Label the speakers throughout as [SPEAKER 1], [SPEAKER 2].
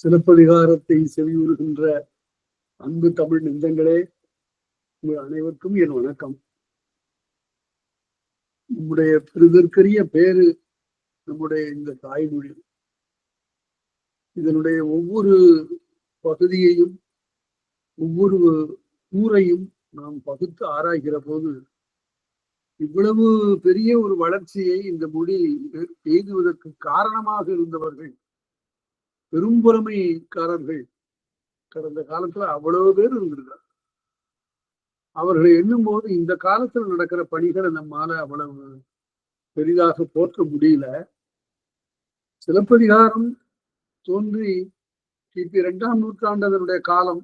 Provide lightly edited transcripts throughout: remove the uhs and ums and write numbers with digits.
[SPEAKER 1] சிலப்பதிகாரத்தை செவியுறுகின்ற அன்பு தமிழ் நெஞ்சங்களே, உங்கள் அனைவருக்கும் என் வணக்கம். நம்முடைய பெருதற்கரிய பேரு நம்முடைய இந்த தாய்மொழி. இதனுடைய ஒவ்வொரு பகுதியையும் ஒவ்வொரு ஊரையும் நாம் பகுத்து ஆராய்கிற போது இவ்வளவு பெரிய ஒரு வளர்ச்சியை இந்த மொழி எய்துவதற்கு காரணமாக இருந்தவர்கள் பெரும்புறமைக்காரர்கள் கடந்த காலத்துல அவ்வளவு பேர் இருந்திருக்காங்க. அவர்களை எண்ணும் போது இந்த காலத்துல நடக்கிற பணிகளை நம்மால அவ்வளவு பெரிதாக போற்ற முடியல. சிலப்பதிகாரம் தோன்றி கிபி 2ஆம் நூற்றாண்டு அதனுடைய காலம்,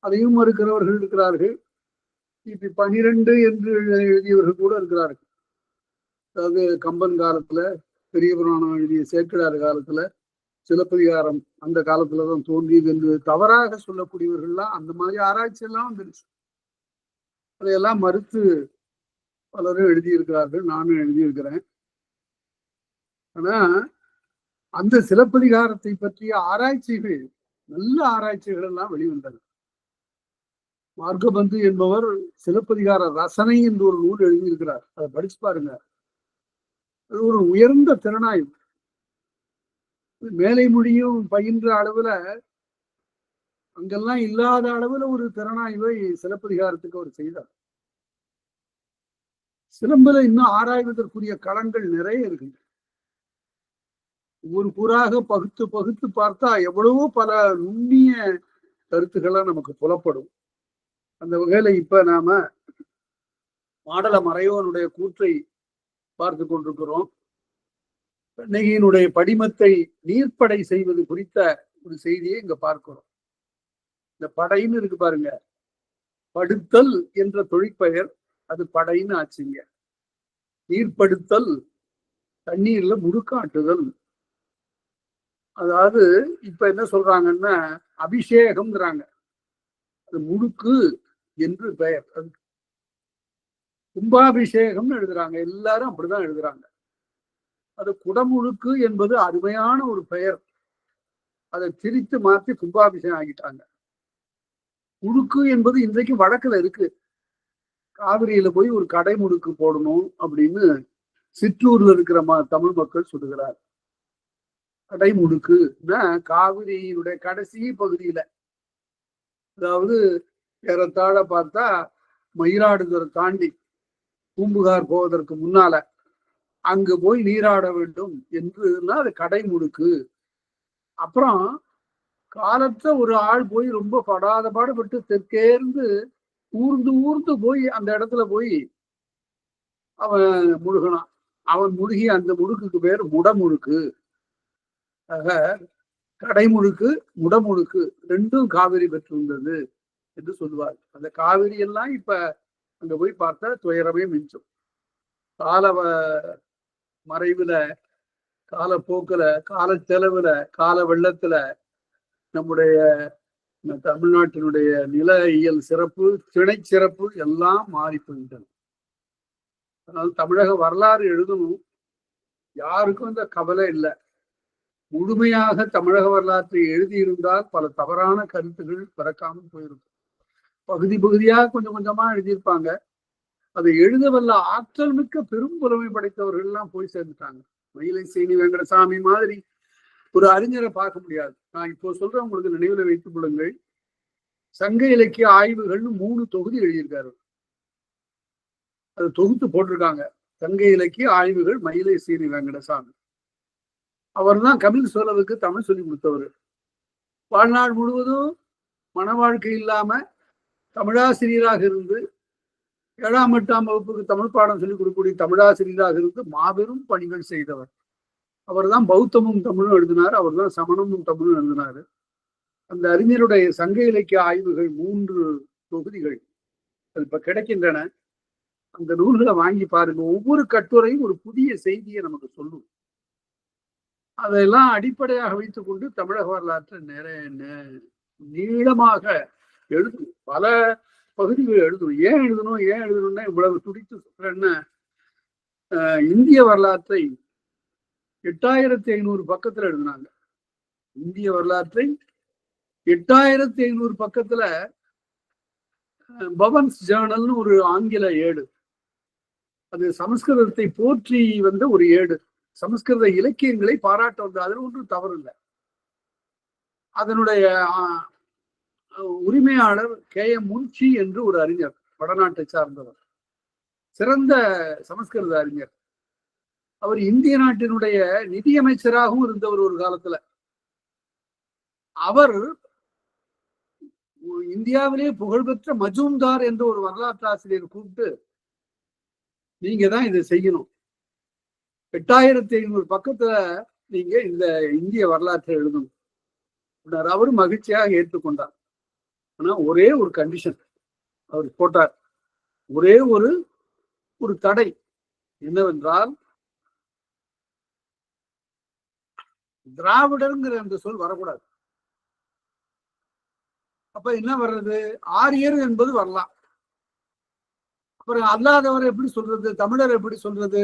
[SPEAKER 1] அதையும் மறுக்கிறவர்கள் இருக்கிறார்கள். கிபி 12 என்று எழுதியவர்கள் கூட இருக்கிறார்கள். அதாவது கம்பன் காலத்துல, பெரிய புராணம் எழுதிய சேக்கிழார் காலத்துல சிலப்பதிகாரம் அந்த காலத்துலதான் தோன்றியது என்று தவறாக சொல்லக்கூடியவர்கள்லாம் அந்த மாதிரி ஆராய்ச்சி எல்லாம் வந்துருச்சு. அதையெல்லாம் மறுத்து பலரும் எழுதியிருக்கிறார்கள், நானும் எழுதியிருக்கிறேன். ஆனா அந்த சிலப்பதிகாரத்தை பற்றிய ஆராய்ச்சிகள், நல்ல ஆராய்ச்சிகள் எல்லாம் வெளிவந்தன. மார்க்கபந்து என்பவர் சிலப்பதிகார ரசனை என்று ஒரு நூல் எழுதியிருக்கிறார். அதை படிச்சு பாருங்க. அது ஒரு உயர்ந்த திறனாய்வு. மேலை மொழியும் பயின்ற அளவுல அங்கெல்லாம் இல்லாத அளவுல ஒரு திறனாய்வை சிலப்பதிகாரத்துக்கு அவர் செய்தார். சிலம்புல இன்னும் ஆராய்வதற்குரிய களங்கள் நிறைய இருக்கு. ஒவ்வொரு கூறாக பகுத்து பகுத்து பார்த்தா எவ்வளவோ பல நுண்ணிய கருத்துக்களா நமக்கு புலப்படும். அந்த வகையில இப்ப நாம மாடல மறையோனுடைய கூற்றை பார்த்து கொண்டிருக்கிறோம். கண்ணகியினுடைய படிமத்தை நீர்ப்படை செய்வது குறித்த ஒரு செய்தியை இங்க பார்க்கிறோம். இந்த படைன்னு இருக்கு பாருங்க, படுத்தல் என்ற தொழிற்பெயர், அது படைன்னு ஆச்சுங்க. நீர்ப்படுத்தல், தண்ணீர்ல முடுக்காட்டுதல். அதாவது இப்ப என்ன சொல்றாங்கன்னா அபிஷேகம்ங்கிறாங்க. அது முடுக்கு என்று பெயர். கும்பாபிஷேகம்னு எழுதுறாங்க, எல்லாரும் அப்படிதான் எழுதுறாங்க. அது குடமுழுக்கு என்பது அருமையான ஒரு பெயர். அதை திரித்து மாற்றி கும்பாபிஷேகம் ஆகிட்டாங்க. முழுக்கு என்பது இன்றைக்கு வழக்குல இருக்கு. காவிரியில போய் ஒரு கடை முழுக்கு போடணும் அப்படின்னு சிற்றூர்ல இருக்கிற தமிழ் மக்கள் சொல்லுகிறார். கடை முழுக்குன்னா காவிரியினுடைய கடைசி பகுதியில, அதாவது ஏறத்தாழ பார்த்தா மயிலாடுதுறை தாண்டி பூம்புகார் போவதற்கு முன்னால அங்கு போய் நீராட வேண்டும் என்றுனா அது கடை முழுக்கு. அப்புறம் காலத்துல ஒரு ஆள் போய் ரொம்ப படாத பாடுபட்டு தெற்கேர்ந்து ஊர்ந்து ஊர்ந்து போய் அந்த இடத்துல போய் அவன் முழுகினான். அவன் முழுகி அந்த முழுக்குக்கு பேர் முடமுழுக்கு. ஆக கடைமுழுக்கு முடமுழுக்கு ரெண்டும் காவிரி பெற்றிருந்தது என்று சொல்லுவார். அந்த காவிரி எல்லாம் இப்ப அங்க போய் பார்த்தா துயரமே மிஞ்சும். கால மறைவுல, காலப்போக்குல, கால செலவுல, கால வெள்ளத்துல நம்முடைய தமிழ்நாட்டினுடைய நில இயல் சிறப்பு, திணை சிறப்பு எல்லாம் மாறி போயிட்டன. அதனால தமிழக வரலாறு எழுதணும், யாருக்கும் இந்த கவலை இல்லை. முழுமையாக தமிழக வரலாற்றை எழுதியிருந்தால் பல தவறான கருத்துகள் பிறக்காமல் போயிருக்கும். பகுதி பகுதியாக கொஞ்சம் கொஞ்சமா எழுதியிருப்பாங்க. அதை எழுதவல்ல ஆற்றல் மிக்க பெரும் புலமை படைத்தவர்கள் எல்லாம் போய் சேர்ந்துட்டாங்க. மயிலை சேனி வெங்கடசாமி மாதிரி ஒரு அறிஞரை பார்க்க முடியாது. நான் இப்போ சொல்றேன், உங்களுக்கு நினைவுல வைத்துக் கொள்ளுங்கள். சங்க இலக்கிய ஆய்வுகள்னு 3 தொகுதி எழுதியிருக்காரு. அது தொகுத்து போட்டிருக்காங்க. சங்க இலக்கிய ஆய்வுகள் மயிலை சேனி வெங்கடசாமி. அவர் தான் கபில் சோழவுக்கு தமிழ் சொல்லி கொடுத்தவர். வாழ்நாள் முழுவதும் மன வாழ்க்கை இல்லாம தமிழாசிரியராக இருந்து 7ஆம் 8ஆம் வகுப்புக்கு தமிழ் பாடம் சொல்லிக் கொடுக்கக்கூடிய தமிழாசிரியராக இருந்து மாபெரும் பணிகள் செய்தவர். அவர் தான் பௌத்தமும் தமிழும் எழுதினார். அவர் தான் சமணமும் தமிழும் எழுதினாரு. அந்த அறிஞருடைய சங்க இலக்கிய ஆய்வுகள் 3 தொகுதிகள் அது இப்ப கிடைக்கின்றன. அந்த நூல்களை வாங்கி பாருங்க. ஒவ்வொரு கட்டுரையும் ஒரு புதிய செய்தியை நமக்கு சொல்லும். அதெல்லாம் அடிப்படையாக வைத்துக் கொண்டு தமிழக வரலாற்றை நீளமாக எழுதணும். பல பகுதிகள் எழுதணும். ஏன் எழுதணும்னா இவ்வளவு துடித்து சொல்றேன்னா, இந்திய வரலாற்றை 8500 பக்கத்துல எழுதினாங்க. இந்திய வரலாற்றை 8500 பக்கத்துல பவன்ஸ் ஜேர்னல்னு ஒரு ஆங்கில ஏடு, அது சமஸ்கிருதத்தை போற்றி வந்த ஒரு ஏடு, சமஸ்கிருத இலக்கியங்களை பாராட்ட வந்த, அதில் ஒன்றும் தவறு இல்லை. அதனுடைய உரிமையாளர் KM முன்ஷி என்று ஒரு அறிஞர், வடநாட்டை சார்ந்தவர், சிறந்த சமஸ்கிருத அறிஞர். அவர் இந்திய நாட்டினுடைய நிதியமைச்சராகவும் இருந்தவர் ஒரு காலத்துல. அவர் இந்தியாவிலே புகழ்பெற்ற மஜூம்தார் என்ற ஒரு வரலாற்று ஆசிரியர் கூப்பிட்டு, நீங்க தான் இதை செய்யணும், 8500 பக்கத்துல நீங்க இந்த இந்திய வரலாற்றை எழுதணும். அவரு மகிழ்ச்சியாக ஏற்றுக்கொண்டார். ஆனா ஒரே ஒரு கண்டிஷன் அவர் போட்டார், ஒரே ஒரு தடை என்னவென்றால், திராவிடர்ங்கிற அந்த சொல் வரக்கூடாது. அப்ப என்ன வர்றது? ஆரியர் என்பது வரலாம். அப்புறம் அல்லாதவர் எப்படி சொல்றது? தமிழர் எப்படி சொல்றது?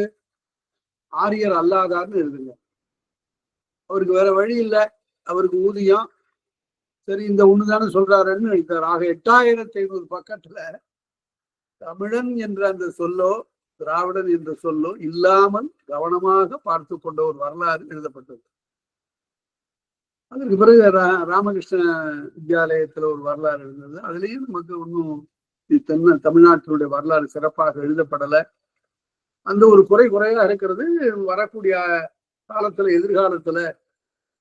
[SPEAKER 1] ஆரியர் அல்லாதார்னு எழுதுங்க. அவருக்கு வேற வழி இல்லை, அவருக்கு ஊதியம், சரி இந்த ஒண்ணுதானே சொல்றாருன்னு எழுத்தார். ஆக 8500 பக்கத்துல தமிழன் என்ற அந்த சொல்லோ திராவிடன் என்ற சொல்லோ இல்லாமல் கவனமாக பார்த்து கொண்ட ஒரு வரலாறு எழுதப்பட்டது. அதற்கு பிறகு ராமகிருஷ்ண வித்யாலயத்துல ஒரு வரலாறு இருந்தது. அதுலயும் நமக்கு ஒன்றும் தமிழ்நாட்டினுடைய வரலாறு சிறப்பாக எழுதப்படலை. அந்த ஒரு குறையா இருக்கிறது. வரக்கூடிய காலத்துல, எதிர்காலத்துல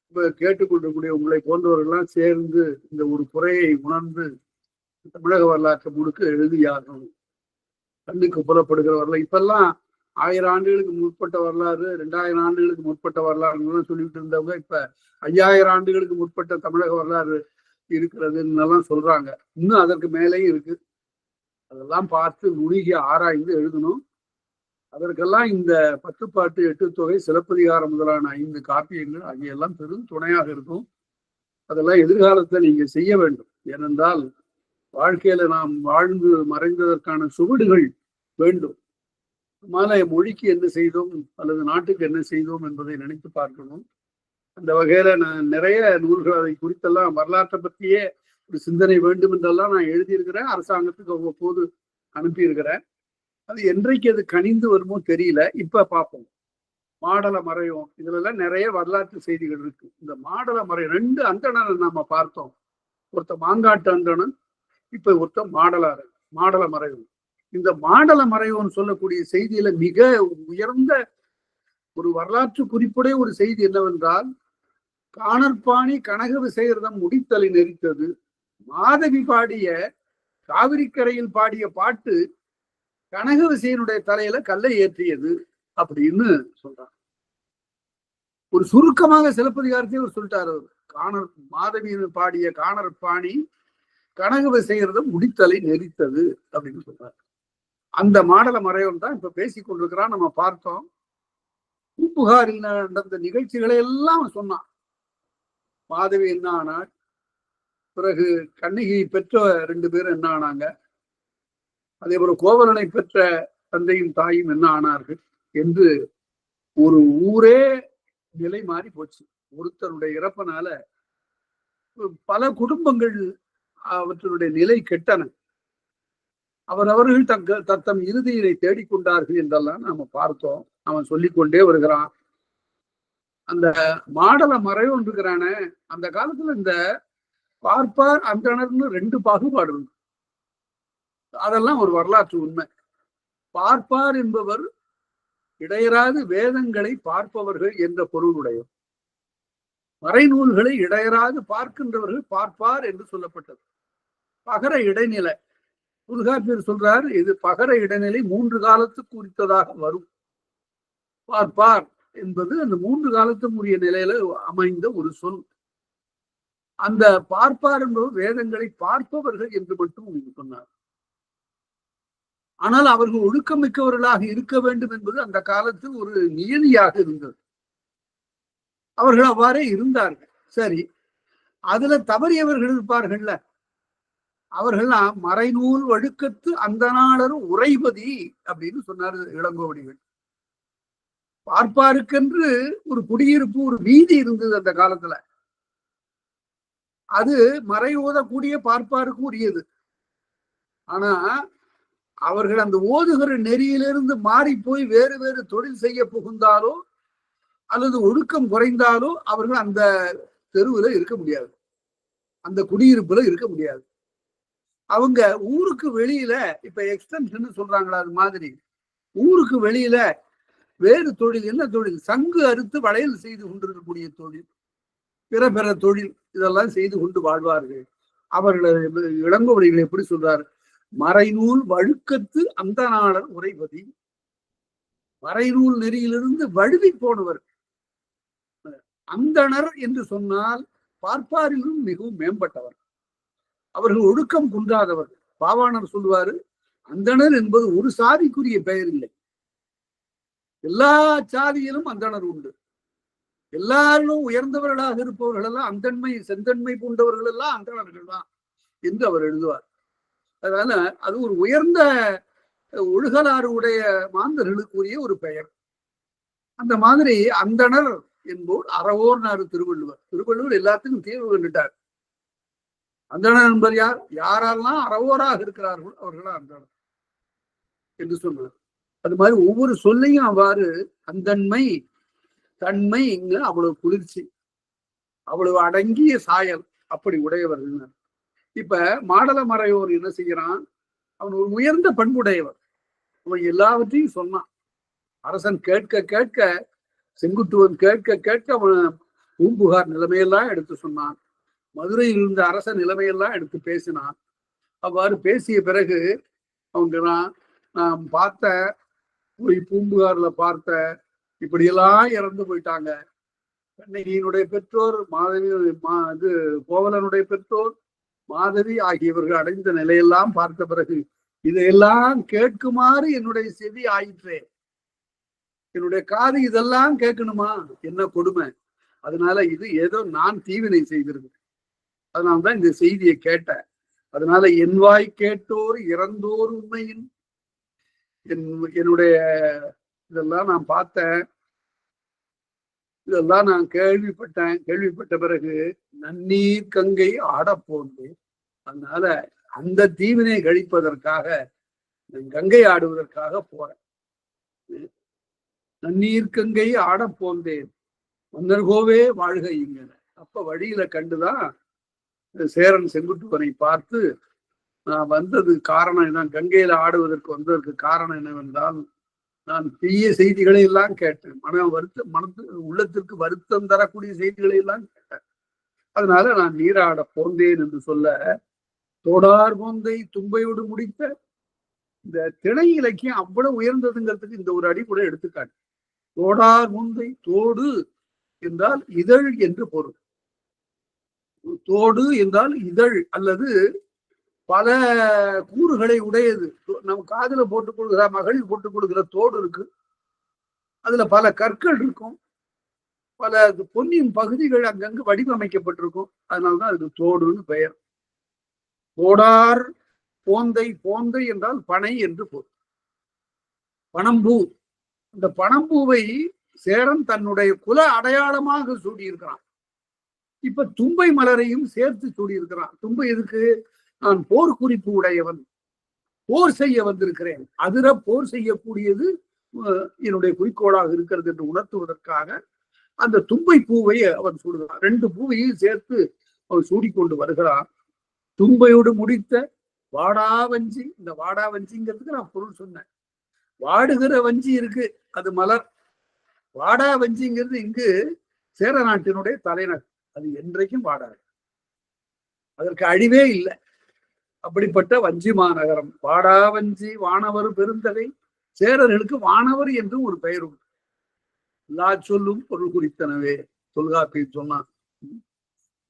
[SPEAKER 1] இப்ப கேட்டுக்கொண்டிருக்கூடிய உங்களை போன்றவர்கள்லாம் சேர்ந்து இந்த ஒரு குறையை உணர்ந்து தமிழக வரலாற்றை முழுக்க எழுதியாகணும். கண்ணுக்கு புலப்படுகிற வரலாறு இப்பெல்லாம் 1000 ஆண்டுகளுக்கு முற்பட்ட வரலாறு, 2000 ஆண்டுகளுக்கு முற்பட்ட வரலாறுலாம் சொல்லிட்டு இருந்தவங்க இப்ப 5000 ஆண்டுகளுக்கு முற்பட்ட தமிழக வரலாறு இருக்கிறதுன்னு எல்லாம் சொல்றாங்க. இன்னும் அதற்கு மேலேயும் இருக்கு. அதெல்லாம் பார்த்து நுணுகி ஆராய்ந்து எழுதணும். அதற்கெல்லாம் இந்த 10 பாட்டு 8 தொகை சிலப்பதிகாரம் முதலான 5 காப்பியங்கள் ஆகியெல்லாம் பெரும் துணையாக இருக்கும். அதெல்லாம் எதிர்காலத்துல நீங்க செய்ய வேண்டும். ஏனென்றால் வாழ்க்கையில நாம் வாழ்ந்து மறைந்ததற்கான சுவடுகள் வேண்டும். நம்மால மொழிக்கு என்ன செய்தோம் அல்லது நாட்டுக்கு என்ன செய்தோம் என்பதை நினைத்து பார்க்கணும். அந்த வகையில நான் நிறைய நூல்கள் அதை குறித்தெல்லாம் வரலாற்றை பற்றியே ஒரு சிந்தனை வேண்டும் என்றெல்லாம் நான் எழுதியிருக்கிறேன். அரசாங்கத்துக்கு அவ்வப்போது அனுப்பியிருக்கிறேன். அது என்றைக்கு அது கனிந்து வருமோ தெரியல. இப்ப பார்ப்போம். மாடல மறையும், இதுல எல்லாம் நிறைய வரலாற்று செய்திகள் இருக்கு. இந்த மாடல மறை 2 அந்தணனை நாம பார்த்தோம். ஒருத்த மாங்காட்டு அந்தணன், இப்ப ஒருத்த மாடல மறைவும். இந்த மாடல மறைவுன்னு சொல்லக்கூடிய செய்தியில மிக உயர்ந்த ஒரு வரலாற்று குறிப்புடைய ஒரு செய்தி என்னவென்றால், காணற்பாணி கனக விசேகரம் முடித்தலை நெறித்தது, மாதவி பாடிய காவிரிக்கரையில் பாடிய பாட்டு கனக விசையனுடைய தலையில கல்லை ஏற்றியது அப்படின்னு சொல்றாங்க. ஒரு சுருக்கமாக சிலப்பதிகாரத்தையும் அவர் சொல்லிட்டாரு. மாதவியின் பாடிய காணற்பாணி கனக விசேகரம் முடித்தலை நெறித்தது அப்படின்னு சொல்றாரு. அந்த மாடல மறைவன் தான் இப்ப பேசிக் கொண்டிருக்கிறான். நம்ம பார்த்தோம். பூம்புகாரில் நடந்த நிகழ்ச்சிகளை எல்லாம் சொன்னான். மாதவி என்ன ஆனாள், பிறகு கண்ணகி பெற்ற 2 பேரும் என்ன ஆனாங்க, அதே போல கோவலனை பெற்ற தந்தையும் தாயும் என்ன ஆனார்கள் என்று ஒரு ஊரே நிலை மாறி போச்சு. ஒருத்தருடைய இறப்பினால பல குடும்பங்கள் அவற்றுடைய நிலை கெட்டன. அவர்கள் தத்தம் இறுதியினை தேடிக்கொண்டார்கள் என்றெல்லாம் நாம பார்த்தோம். அவன் சொல்லிக்கொண்டே வருகிறான். அந்த மாடல மறைவு இருக்கிறான, அந்த காலத்துல இந்த பார்ப்பார் அந்தணர்னு 2 பாகுபாடு இருக்கு. அதெல்லாம் ஒரு வரலாற்று உண்மை. பார்ப்பார் என்பவர் இடையராது வேதங்களை பார்ப்பவர்கள் என்ற பொருளுடையவர். மறைநூல்களை இடையராது பார்க்கின்றவர்கள் பார்ப்பார் என்று சொல்லப்பட்டது. பகர இடைநிலை தொல்காப்பியர் சொல்றார், இது பகர இடைநிலை 3 காலத்துக்கு குறித்ததாக வரும். பார்ப்பார் என்பது அந்த 3 காலத்துக்குரிய நிலையில அமைந்த ஒரு சொல். அந்த பார்ப்பார் என்பவர் வேதங்களை பார்ப்பவர்கள் என்று மட்டும் சொன்னார். ஆனால் அவர்கள் ஒழுக்கமிக்கவர்களாக இருக்க வேண்டும் என்பது அந்த காலத்தில் ஒரு நியதியாக இருந்தது. அவர்கள் அவ்வாறே இருந்தார்கள். சரி, அதுல தவறியவர்கள் இருப்பார்கள்ல, அவர்கள்லாம் மறைநூல் வழுக்கத்து அந்த நாளரும் உரைபதி அப்படின்னு சொன்னாரு இளங்கோவடிகள். பார்ப்பாருக்கென்று ஒரு குடியிருப்பு, ஒரு வீதி இருந்தது அந்த காலத்துல. அது மறை ஓதக்கூடிய பார்ப்பாருக்கு உரியது. ஆனா அவர்கள் அந்த ஓதுகிற நெறியிலிருந்து மாறி போய் வேறு வேறு தொழில் செய்ய புகுந்தாலோ அல்லது ஒழுக்கம் குறைந்தாலோ அவர்கள் அந்த தெருவுல இருக்க முடியாது, அந்த குடியிருப்புல இருக்க முடியாது. அவங்க ஊருக்கு வெளியில இப்ப எக்ஸ்டென்ஷன் சொல்றாங்களா, அது மாதிரி ஊருக்கு வெளியில வேறு தொழில், என்ன தொழில், சங்கு அறுத்து வளையல் செய்து கொண்டிருக்கக்கூடிய தொழில், பிற பிற தொழில் இதெல்லாம் செய்து கொண்டு வாழ்வார்கள். அவர்கள் இளங்கோவடிகள் எப்படி சொல்றாரு, மறைநூல் வழுக்கத்து அந்த நாளர் உரைபதி. மறைநூல் நெறியிலிருந்து வழுவி போனவர் அந்தணர் என்று சொன்னால் பார்ப்பாரிலும் மிகவும் மேம்பட்டவர். அவர்கள் ஒழுக்கம் குன்றாதவர். பாவாணர் சொல்லுவாரு, அந்தணர் என்பது ஒரு சாதிக்குரிய பெயர் இல்லை, எல்லா சாதியிலும் அந்தணர் உண்டு. எல்லாரும் உயர்ந்தவர்களாக இருப்பவர்கள் எல்லாம் அந்தன்மை செந்தன்மை பூண்டவர்கள் எல்லாம் அந்தணர்கள் தான் என்று அவர் எழுதுவார். அதனால அது ஒரு உயர்ந்த ஒழுகலாறு உடைய மாந்தர்களுக்குரிய ஒரு பெயர். அந்த மாதிரி அந்தணர் என்போர் அறவோர்னாரு திருவள்ளுவர். திருவள்ளுவர் எல்லாத்துக்கும் தீர்வு கண்டுட்டார். அந்தணர் என்பது யார், யாரெல்லாம் அறவோராக இருக்கிறார்கள் அவர்களா அந்தணர் என்று சொன்னார். அது மாதிரி ஒவ்வொரு சொல்லையும் அவ்வாறு அந்தன்மை தன்மை இங்க அவ்வளவு குளிர்ச்சி, அவ்வளவு அடங்கிய சாயல் அப்படி உடையவர்கள். இப்ப மாடல மறையோர் என்ன செய்யறான், அவன் ஒரு உயர்ந்த பண்புடையவர். அவன் எல்லாவற்றையும் சொன்னான். அரசன் கேட்க கேட்க, செங்குட்டுவன் கேட்க கேட்க அவன் பூம்புகார் நிலைமையெல்லாம் எடுத்து சொன்னான். மதுரையில் இருந்த அரச நிலைமையெல்லாம் எடுத்து பேசினான். அவ்வாறு பேசிய பிறகு அவங்க நான் பார்த்த போய் பூம்புகார்ல பார்த்த இப்படியெல்லாம் இறந்து போயிட்டாங்க. கண்ணகியினுடைய பெற்றோர் மாதவி, இது கோவலனுடைய பெற்றோர் மாதவி ஆகியவர்கள் அடைந்த நிலையெல்லாம் பார்த்த பிறகு இதையெல்லாம் கேட்குமாறு என்னுடைய செவி ஆயிற்றே, என்னுடைய காது இதெல்லாம் கேட்கணுமா, என்ன கொடுமை. அதனால இது ஏதோ நான் தீவினை செய்திருக்கேன், அதனால்தான் இந்த செய்தியை கேட்டேன். அதனால என் வாய் கேட்டோர் இறந்தோர் உண்மையின் என்னுடைய இதெல்லாம் நான் பார்த்தேன், இதெல்லாம் நான் கேள்விப்பட்டேன். கேள்விப்பட்ட பிறகு நன்னீர் கங்கை ஆடப்போந்தேன். அதனால அந்த தீவினை கழிப்பதற்காக கங்கை ஆடுவதற்காக போறேன். நன்னீர் கங்கை ஆடப்போந்தேன் மன்னர்கோவே வாழ்க இங்க. அப்ப வழியில கண்டுதான் சேரன் செங்குட்டுவனை பார்த்து, நான் வந்தது காரணம் என்ன, கங்கையில ஆடுவதற்கு வந்ததற்கு காரணம் என்னவென்றால், நான் தீய செய்திகளை எல்லாம் கேட்டேன், உள்ளத்திற்கு வருத்தம் தரக்கூடிய செய்திகளை எல்லாம் கேட்டேன். அதனால நான் நீராட போந்தேன் என்று சொல்ல, தோடார் போந்தை தும்பையோடு முடித்த இந்த திணை இலக்கியம் அவ்வளவு உயர்ந்ததுங்கிறதுக்கு இந்த ஒரு அடி கூட எடுத்துக்காட்டு. தோடார் முந்தை, தோடு என்றால் இதழ் என்று பொருள். தோடு என்றால் இதழ் அல்லது பல கூறுகளை உடையது. நம் காதுல போட்டுக் கொள்கிற, மகளிர் போட்டுக் கொள்கிற தோடு இருக்கு, அதுல பல கற்கள் இருக்கும், பல பொன்னின் பகுதிகள் அங்கங்கு வடிவமைக்கப்பட்டிருக்கும். அதனால்தான் அதுக்கு தோடுன்னு பெயர். தோடார் போந்தை, போந்தை என்றால் பனை என்று பொருள். பனம்பூ, இந்த பனம்பூவை சேரன் தன்னுடைய குல அடையாளமாக சூடியிருக்கிறான். இப்ப தும்பை மலரையும் சேர்த்து சூடியிருக்கிறான். தும்பை எதுக்கு, நான் போர் குறிப்பு உடையவன், போர் செய்ய வந்திருக்கிறேன், அதிர போர் செய்யக்கூடியது என்னுடைய குறிக்கோளாக இருக்கிறது என்று உணர்த்துவதற்காக அந்த தும்பை பூவை அவன் சூடுகிறான். ரெண்டு பூவையும் சேர்த்து அவன் சூடிக்கொண்டு வருகிறான். தும்பையோடு முடித்த வாடாவஞ்சி, இந்த வாடாவஞ்சிங்கிறதுக்கு நான் பொருள் சொன்னேன். வாடுகிற வஞ்சி இருக்கு, அது மலர். வாடாவஞ்சிங்கிறது இங்கு சேர நாட்டினுடைய தலைநகர், அது என்றைக்கும் வாடாது, அதற்கு அழிவே இல்லை. அப்படிப்பட்ட வஞ்சி மாநகரம் வாடாவஞ்சி வானவர் பெருந்தகை. சேரர்களுக்கு வானவர் என்று ஒரு பெயர் உண்டு. எல்லா சொல்லும் பொருள் குறித்தனவே தொல்காப்பியர் சொன்னான்.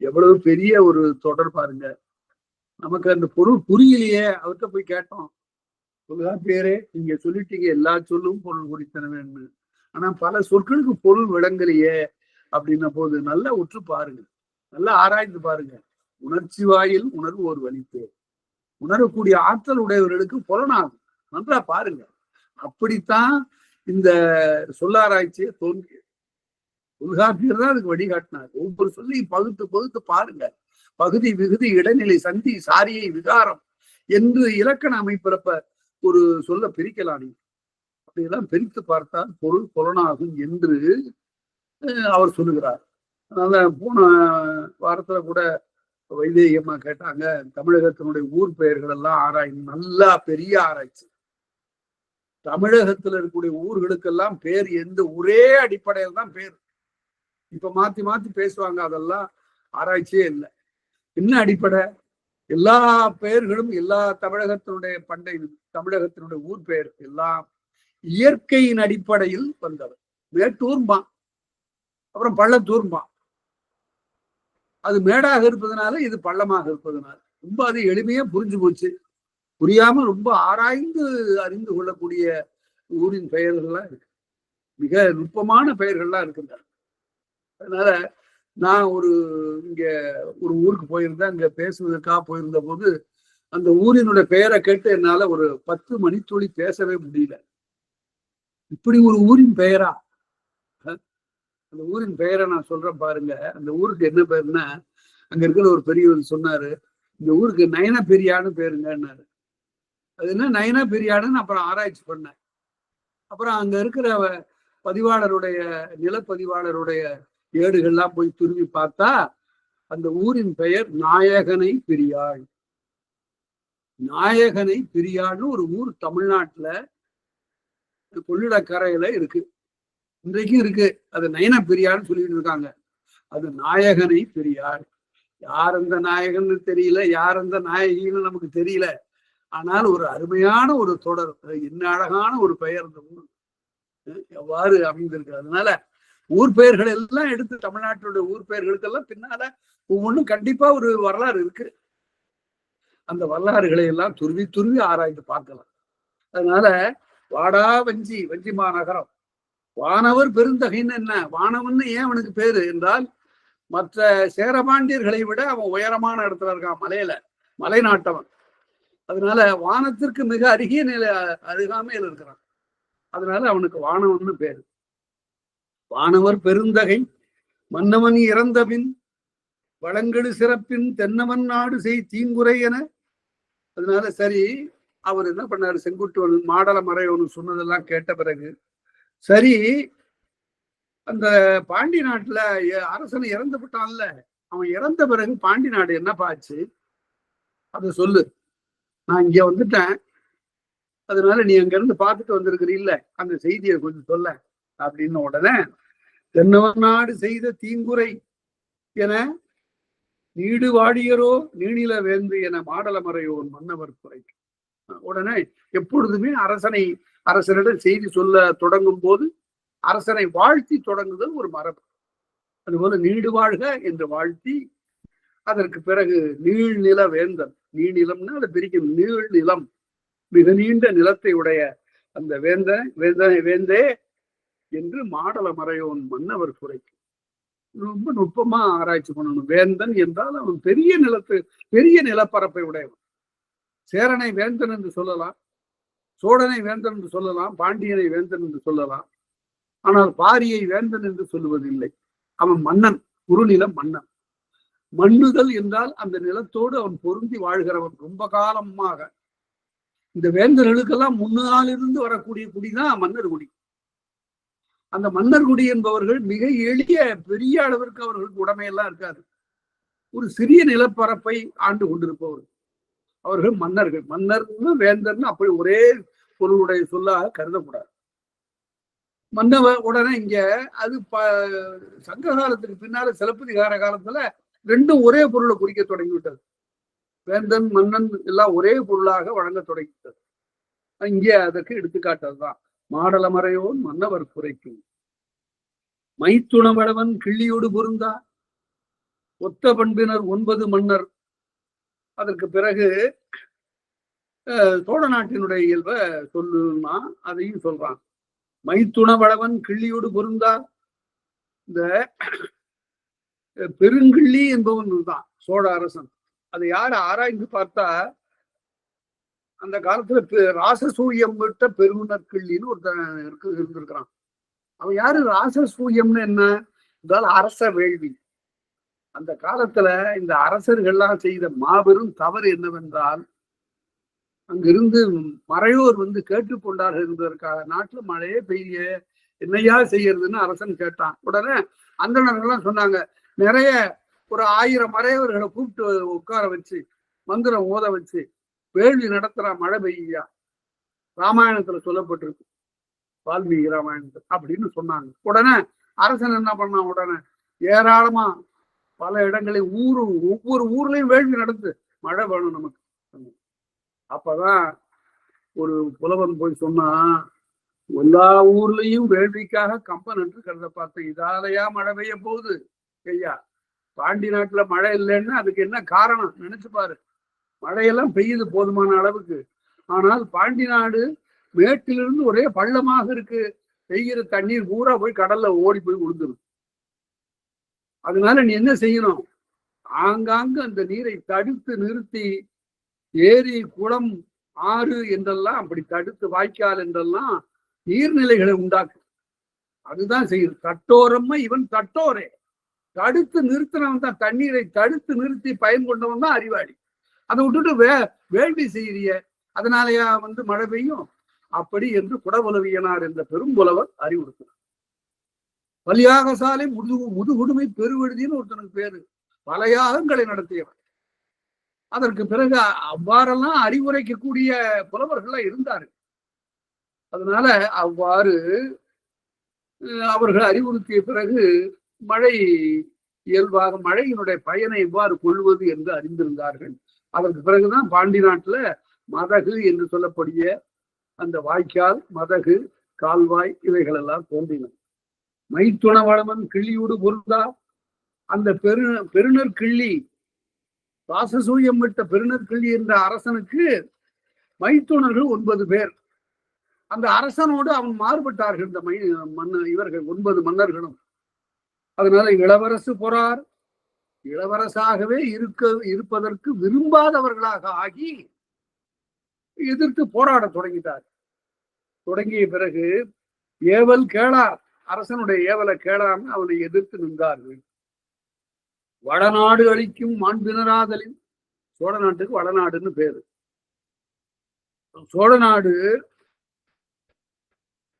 [SPEAKER 1] எவ்வளவு பெரிய ஒரு தொடர் பாருங்க. நமக்கு அந்த பொருள் புரியலையே, அவர்கிட்ட போய் கேட்டோம், தொல்காப்பியரே நீங்க சொல்லிட்டீங்க எல்லா சொல்லும் பொருள் குறித்தனவேன்னு, ஆனா பல சொற்களுக்கு பொருள் விளங்கலையே அப்படின்ன போது நல்லா உற்று பாருங்க, நல்லா ஆராய்ந்து பாருங்க. உணர்ச்சி வாயில் உணர்வு ஒரு வலிப்பு, உணரக்கூடிய ஆற்றல் உடையவர்களுக்கு புலனாகும். நன்றா பாருங்க. அப்படித்தான் இந்த சொல்லாராய்ச்சியை தோன்றியது. தொல்காப்பியர் தான் அதுக்கு வழிகாட்டினார். ஒவ்வொரு சொல்லையும் பகுத்து பகுத்து பாருங்க. பகுதி விகுதி இடைநிலை சந்தி சாரியை விகாரம் என்று இலக்கண அமைப்பிறப்ப ஒரு சொல்ல பிரிக்கலாம். நீ அப்படியெல்லாம் பிரித்து பார்த்தால் பொருள் புலனாகும் என்று அவர் சொல்லுகிறார். அதனால போன வாரத்துல கூட வைதேகி அம்மா கேட்டாங்க, தமிழகத்தினுடைய ஊர் பெயர்கள் எல்லாம் ஆராய்ந்து நல்லா பெரிய ஆராய்ச்சி. தமிழகத்துல இருக்கக்கூடிய ஊர்களுக்கெல்லாம் பேர் எந்த ஒரே அடிப்படையில் தான் பேர். இப்ப மாத்தி மாத்தி பேசுவாங்க, அதெல்லாம் ஆராய்ச்சியே இல்லை. என்ன அடிப்படை? எல்லா பெயர்களும் எல்லா தமிழகத்தினுடைய பண்டை தமிழகத்தினுடைய ஊர் பெயர் எல்லாம் இயற்கையின் அடிப்படையில் வந்தவர். மேட்டூர்பான், அப்புறம் பள்ளத்தூர்பான். அது மேடாக இருப்பதனால இது பள்ளமாக இருப்பதனால ரொம்ப அது எளிமையா புரிஞ்சு போச்சு. புரியாம ரொம்ப ஆராய்ந்து அறிந்து கொள்ளக்கூடிய ஊரின் பெயர்கள்லாம் இருக்கு, மிக நுட்பமான பெயர்கள்லாம் இருக்கின்றன. அதனால நான் இங்க ஒரு ஊருக்கு போயிருந்தேன். அங்க பேசுவதற்காக போயிருந்த போது அந்த ஊரினுடைய பெயரை கேட்டு என்னால ஒரு 10 மணித்துளி பேசவே முடியல. இப்படி ஒரு ஊரின் பெயரா? அந்த ஊரின் பெயரை நான் சொல்றேன் பாருங்க. அந்த ஊருக்கு என்ன பேருன்னா, அங்க இருக்கிற ஒரு பெரியவர் சொன்னாரு, இந்த ஊருக்கு நயன பெரியான்னு பேருங்கன்னாரு. அது என்ன நயனா பெரியாடுன்னு அப்புறம் ஆராய்ச்சி பண்ணேன். அப்புறம் அங்க இருக்கிற பதிவாளருடைய நிலப்பதிவாளருடைய ஏடுகள்லாம் போய் துருவி பார்த்தா அந்த ஊரின் பெயர் நாயகனை பெரியாள். நாயகனை பெரியாள்னு ஒரு ஊர் தமிழ்நாட்டுல கொள்ளிடக்கரையில இருக்கு, இன்றைக்கும் இருக்கு. அது நயன பெரியாள்னு சொல்லிட்டு இருக்காங்க. அது நாயகனை பெரியாள். யார் அந்த நாயகன்னு தெரியல, யார் அந்த நாயகின்னு நமக்கு தெரியல. ஆனால் ஒரு அருமையான ஒரு தொடர், என்ன அழகான ஒரு பெயர் இந்த ஊர் எவ்வாறு அமைந்திருக்கு. அதனால ஊர் பெயர்கள் எல்லாம் எடுத்து தமிழ்நாட்டினுடைய ஊர் பெயர்களுக்கெல்லாம் பின்னால ஒவ்வொன்றும் கண்டிப்பா ஒரு வரலாறு இருக்கு. அந்த வரலாறுகளை எல்லாம் துருவி துருவி ஆராய்ந்து பார்க்கலாம். அதனால வாடா வஞ்சி, வஞ்சிமா நகரம், வானவர் பெருந்தகைன்னு என்ன, வானவன்னு ஏன் அவனுக்கு பேரு என்றால் மற்ற சேரபாண்டியர்களை விட அவன் உயரமான இடத்துல இருக்கான், மலையில, மலை நாட்டவன். அதனால வானத்திற்கு மிக அருகாமையில் இருக்கிறான். அதனால அவனுக்கு வானவன்னு பேரு. வானவர் பெருந்தகை மன்னவன் இறந்த பின் வளங்கெடு சிறப்பின் தென்னவன் நாடு செய் தீங்குறை என. அதனால சரி, அவர் என்ன பண்ணாரு, செங்குட்டுவன் மாடல மறையவனு சொன்னதெல்லாம் கேட்ட பிறகு சரி, அந்த பாண்டி நாட்டுல அரசன் இறந்து விட்டான்ல, அவன் இறந்த பிறகு பாண்டி நாடு என்னப்பா ஆச்சு அதை சொல்லு. நான் இங்க வந்துட்டேன், அதனால நீ அங்க இருந்து பார்த்துட்டு வந்திருக்கிறீல்ல, அந்த செய்தியை கொஞ்சம் சொல்ல அப்படின்னு உடனே தென்னவன் நாடு செய்த தீங்குறை என நீடு வாடியரோ நீணில வேந்து என மாடல மறையோன் மன்னவர் குறை. உடனே எப்பொழுதுமே அரசனிடம் செய்தி சொல்ல தொடங்கும் போது அரசனை வாழ்த்தி தொடங்குதல் ஒரு மரபு. அதுபோல நீடு வாழ்க என்று வாழ்த்தி அதற்கு பிறகு நீழ்நில வேந்தன், நீநிலம்னா அதை பிரிக்கும், நீள் நிலம், மிக நீண்ட நிலத்தை உடைய அந்த வேந்தே என்று மாடல மறையோன் மன்னவர் குறைக்கும். ரொம்ப நுட்பமா ஆராய்ச்சி பண்ணணும். வேந்தன் என்றால் அவன் பெரிய நிலப்பரப்பை உடையவன். சேரனை வேந்தன் என்று சொல்லலாம், சோழனை வேந்தன் என்று சொல்லலாம், பாண்டியனை வேந்தன் என்று சொல்லலாம். ஆனால் பாரியை வேந்தன் என்று சொல்லுவதில்லை. அவன் மன்னன், குறுநிலம் மன்னன். மண்ணுதல் என்றால் அந்த நிலத்தோடு அவன் பொருந்தி வாழ்கிறவன். ரொம்ப காலமாக இந்த வேந்தர்களுக்கெல்லாம் முன்னாலிருந்து வரக்கூடிய குடிதான் மன்னர் குடி. அந்த மன்னர் குடி என்பவர்கள் மிக எளிய பெரிய அளவிற்கு அவர்களுக்கு உடைமையெல்லாம் இருக்காது. ஒரு சிறிய நிலப்பரப்பை ஆண்டு கொண்டிருப்பவர்கள் அவர்கள் மன்னர்கள். மன்னர்னு வேந்தர்னு அப்படி ஒரே பொருளுடைய சொல்லாக கருதக்கூடாது. மன்னவர் உடனே இங்க அது சங்க காலத்துக்கு பின்னால சிலப்பதிகார காலத்துல ரெண்டும் ஒரே பொருளை குறிக்க தொடங்கிவிட்டது. வேந்தன் மன்னன் எல்லாம் ஒரே பொருளாக வழங்க தொடங்கிவிட்டது. இங்கே அதற்கு எடுத்துக்காட்டதுதான் மாடல மறையோன் மன்னவர் குறைக்கும். மைத்துணவளவன் கிள்ளியோடு பொருந்தா ஒத்த பண்பினர் 9 மன்னர். அதற்கு பிறகு சோழ நாட்டினுடைய இயல்பை சொல்லுன்னா அதையும் சொல்றான். மைத்துணவளவன் கிள்ளியோடு பொருந்தா. இந்த பெருங்கிள்ளி என்பவன் தான் சோழ அரசன். அதை யாரு ஆராய்ந்து பார்த்தா அந்த காலத்துல ராசசூயம் விட்ட பெருகுனர் கிள்ளின்னு ஒருத்தன் இருந்திருக்கிறான். அவன் யாரு? ராசசூயம்னு என்ன? அரச வேள்வி. அந்த காலத்துல இந்த அரசர்கள்லாம் செய்த மாபெரும் தவறு என்னவென்றால், அங்கிருந்து மறையோர் வந்து கேட்டுக்கொண்டார்கள் என்பதற்காக நாட்டுல மழையே பெய்ய என்னையா செய்யறதுன்னு அரசன் கேட்டான். உடனே அந்தணர்கள்லாம் சொன்னாங்க, நிறைய ஒரு 1000 மறையவர்களை கூப்பிட்டு உட்கார வச்சு மந்திரம் ஓத வச்சு வேள்வி நடத்துறா, மழை பெய்யா, ராமாயணத்துல சொல்லப்பட்டிருக்கு, வால்மீகி ராமாயணத்துல அப்படின்னு சொன்னாங்க. உடனே அரசன் என்ன பண்ணான், உடனே ஏராளமா பல இடங்களில் ஒவ்வொரு ஊர்லயும் வேள்வி நடந்து மழை வேணும் நமக்கு. அப்பதான் ஒரு புலவன் போய் சொன்னா, எல்லா ஊர்லயும் வேள்விக்காக கம்பன் என்று கருத பார்த்தேன், இதாலையா மழை பெய்ய போகுது ஐயா? பாண்டி நாட்டுல மழை இல்லைன்னா அதுக்கு என்ன காரணம் நினைச்சு பாரு. மழையெல்லாம் பெய்யுது போதுமான அளவுக்கு, ஆனால் பாண்டி நாடு மேட்டிலிருந்து ஒரே பள்ளமாக இருக்கு, பெய்கிற தண்ணீர் பூரா போய் கடல்ல ஓடி போய் விழுந்துரும். அதனால நீ என்ன செய்யணும், ஆங்காங்கு அந்த நீரை தடுத்து நிறுத்தி ஏரி குளம் ஆறு என்றெல்லாம் அப்படி தடுத்து வாய்க்கால் என்றெல்லாம் நீர்நிலைகளை உண்டாக்கு. அதுதான் செய்யுது. தட்டோரம்மா இவன் தட்டோரே, தடுத்து நிறுத்தினவன் தான், தண்ணீரை தடுத்து நிறுத்தி பயன் கொண்டவன் தான் அறிவாளி. அதை விட்டுட்டு வேள்வி செய்யறிய, அதனாலயா வந்து மழை பெய்யும் அப்படி என்று குடபுலவியனார் என்ற பெரும்புலவர் அறிவுறுத்தினார். பலியாக சாலை முதுகுடுமை பெருவெழுதின்னு ஒருத்தனுக்கு பேரு, பல யாகங்களை நடத்தியவர். அதற்கு பிறகு அவ்வாறெல்லாம் அறிவுரைக்கக்கூடிய புலவர்கள்லாம் இருந்தார்கள். அதனால அவ்வாறு அவர்கள் அறிவுறுத்திய பிறகு மழை இயல்பாக மழையினுடைய பயனை எவ்வாறு கொள்வது என்று அறிந்திருந்தார்கள். அதற்கு பிறகுதான் பாண்டி நாட்டுல மதகு என்று சொல்லக்கூடிய அந்த வாய்க்கால், மதகு, கால்வாய் இவைகள் எல்லாம் தோன்றின. மைத்துணவளவன் கிள்ளியோடு பொருந்தா அந்த பெருநர் கிள்ளி, ராசசூயம் விட்ட பெருநர் கிள்ளி என்ற அரசனுக்கு மைத்துணர்கள் 9 பேர். அந்த அரசனோடு அவன் மாறுபட்டார்கள் இந்த இவர்கள் 9 மன்னர்களும். அதனால இளவரசு பொறார், இளவரசாகவே இருப்பதற்கு விரும்பாதவர்களாக ஆகி எதிர்த்து போராட தொடங்கிட்டார். தொடங்கிய பிறகு ஏவல் கேளார், அரசனுடைய ஏவலை கேளாம அவனை எதிர்த்து நின்றார்கள். வடநாடு அளிக்கும் மாண்பினராதலின், சோழ நாட்டுக்கு வடநாடுன்னு பேரு. சோழ நாடு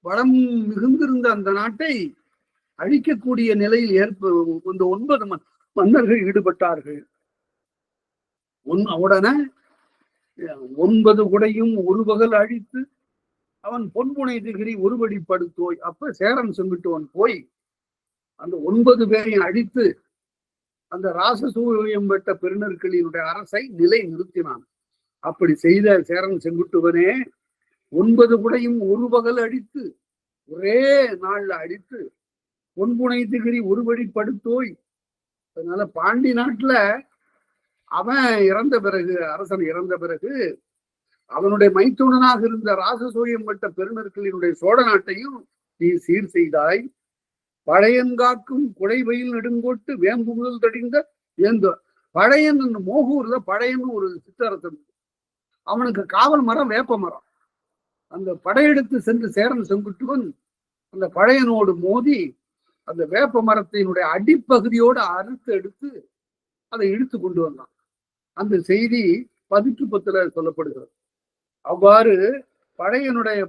[SPEAKER 1] வளம் மிகுந்திருந்த அந்த நாட்டை அழிக்கக்கூடிய நிலையில் இந்த 9 மன்னர்கள் ஈடுபட்டார்கள். உடனே 9 குடையும் ஒரு பகல் அழித்து அவன் பொன்புனை திகிரி ஒருபடி படுத்தோய். அப்ப சேரன் செங்குட்டுவன் போய் அந்த 9 பேரையும் அழித்து அந்த ராசசூயம் பெற்ற பெருநற்களினுடைய அரசை நிலை நிறுத்தினான். அப்படி செய்த சேரன் செங்குட்டுவனே 9 குடையும் ஒரு பகல் அடித்து, ஒரே நாள்ல அடித்து பொன்புனை திகிரி ஒருபடி படுத்தோய். அதனால பாண்டி நாட்டுல அவன் இறந்த பிறகு, அரசன் இறந்த பிறகு, அவனுடைய மைத்துணனாக இருந்த ராசசூயம் பெற்ற பெருநற்களினுடைய சோழ நாட்டையும் நீ சீர் செய்தாய். பழையன்காக்கும் குடைவயில் நெடுங்கோட்டு வேம்பு முதல் தடிந்த ஏந்த பழையன் மோகூர்ல பழையன்னு ஒரு சிற்றரசன், அவனுக்கு காவல் மரம் வேப்ப மரம். அந்த படையெடுத்து சென்று சேரன் செங்குட்டுவன் அந்த பழையனோடு மோதி அந்த வேப்ப மரத்தினுடைய அடிப்பகுதியோடு அறுத்து எடுத்து அதை இழுத்து கொண்டு வந்தான். அந்த செய்தி 18 சொல்லப்படுகிறது. அவ்வாறு பழையனுடைய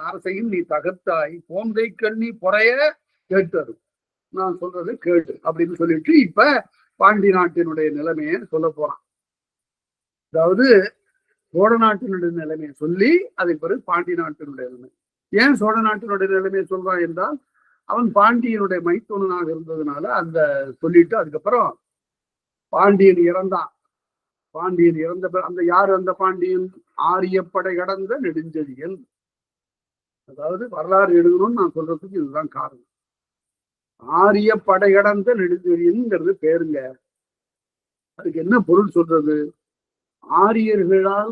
[SPEAKER 1] அரசையும் நீ தகர்த்தாய், போந்தை கண்ணி பொறைய கேட்டது, நான் சொல்றது கேட்டு அப்படின்னு சொல்லிட்டு இப்ப பாண்டி நாட்டினுடைய நிலைமையை சொல்ல போறான். அதாவது சோழ நாட்டினுடைய நிலைமையை சொல்லி அதை பிறகு பாண்டி நாட்டினுடைய நிலைமை. ஏன் சோழ நாட்டினுடைய நிலைமையை சொல்றான் என்றால், அவன் பாண்டியனுடைய மைத்துனனாக இருந்ததுனால அந்த சொல்லிட்டு அதுக்கப்புறம் பாண்டியன் இறந்தான். பாண்டியன் இறந்த அந்த யாரு அந்த பாண்டியன்? ஆரியப்படை கடந்த நெடுஞ்செழியன். அதாவது வரலாறு எழுதணும்னு நான் சொல்றதுக்கு இதுதான் காரணம். ஆரிய படை கடந்த நெடுஞ்செழியன்ங்கிறது பேருங்க. அதுக்கு என்ன பொருள் சொல்றது? ஆரியர்களால்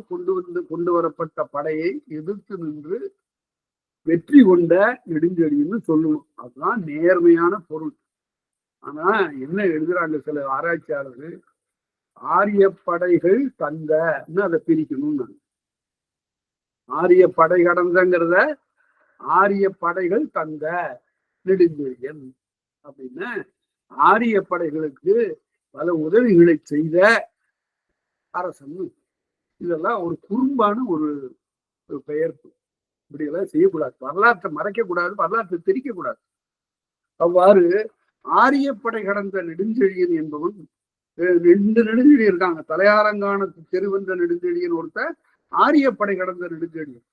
[SPEAKER 1] கொண்டு வரப்பட்ட படையை எதிர்த்து நின்று வெற்றி கொண்ட நெடுஞ்செழியன்னு சொல்லணும். அதுதான் நேர்மையான பொருள். ஆனா என்ன எழுதுறாங்க சில ஆராய்ச்சியாளர்கள், ஆரிய படைகள் தந்தன்னு அதை பிரிக்கணும். ஆரிய படை கடந்தங்கிறத ஆரிய படைகள் தந்த நெடுஞ்செழியன் அப்படின்னு, ஆரிய படைகளுக்கு பல உதவிகளை செய்த அரசன். இதெல்லாம் ஒரு குறும்பான ஒரு பெயர்ப்பு. இப்படி எல்லாம் செய்யக்கூடாது. வரலாற்றை மறைக்க கூடாது, வரலாற்றை திரிக்க கூடாது. அவ்வாறு ஆரியப்படை கடந்த நெடுஞ்செழியன் என்பவன் 2 நெடுஞ்செழியன் இருக்காங்க. தலையாலங்கானத்து தெருவென்ற நெடுஞ்செழியன் ஒருத்தர், ஆரியப்படை கடந்த நெடுஞ்செழியன்.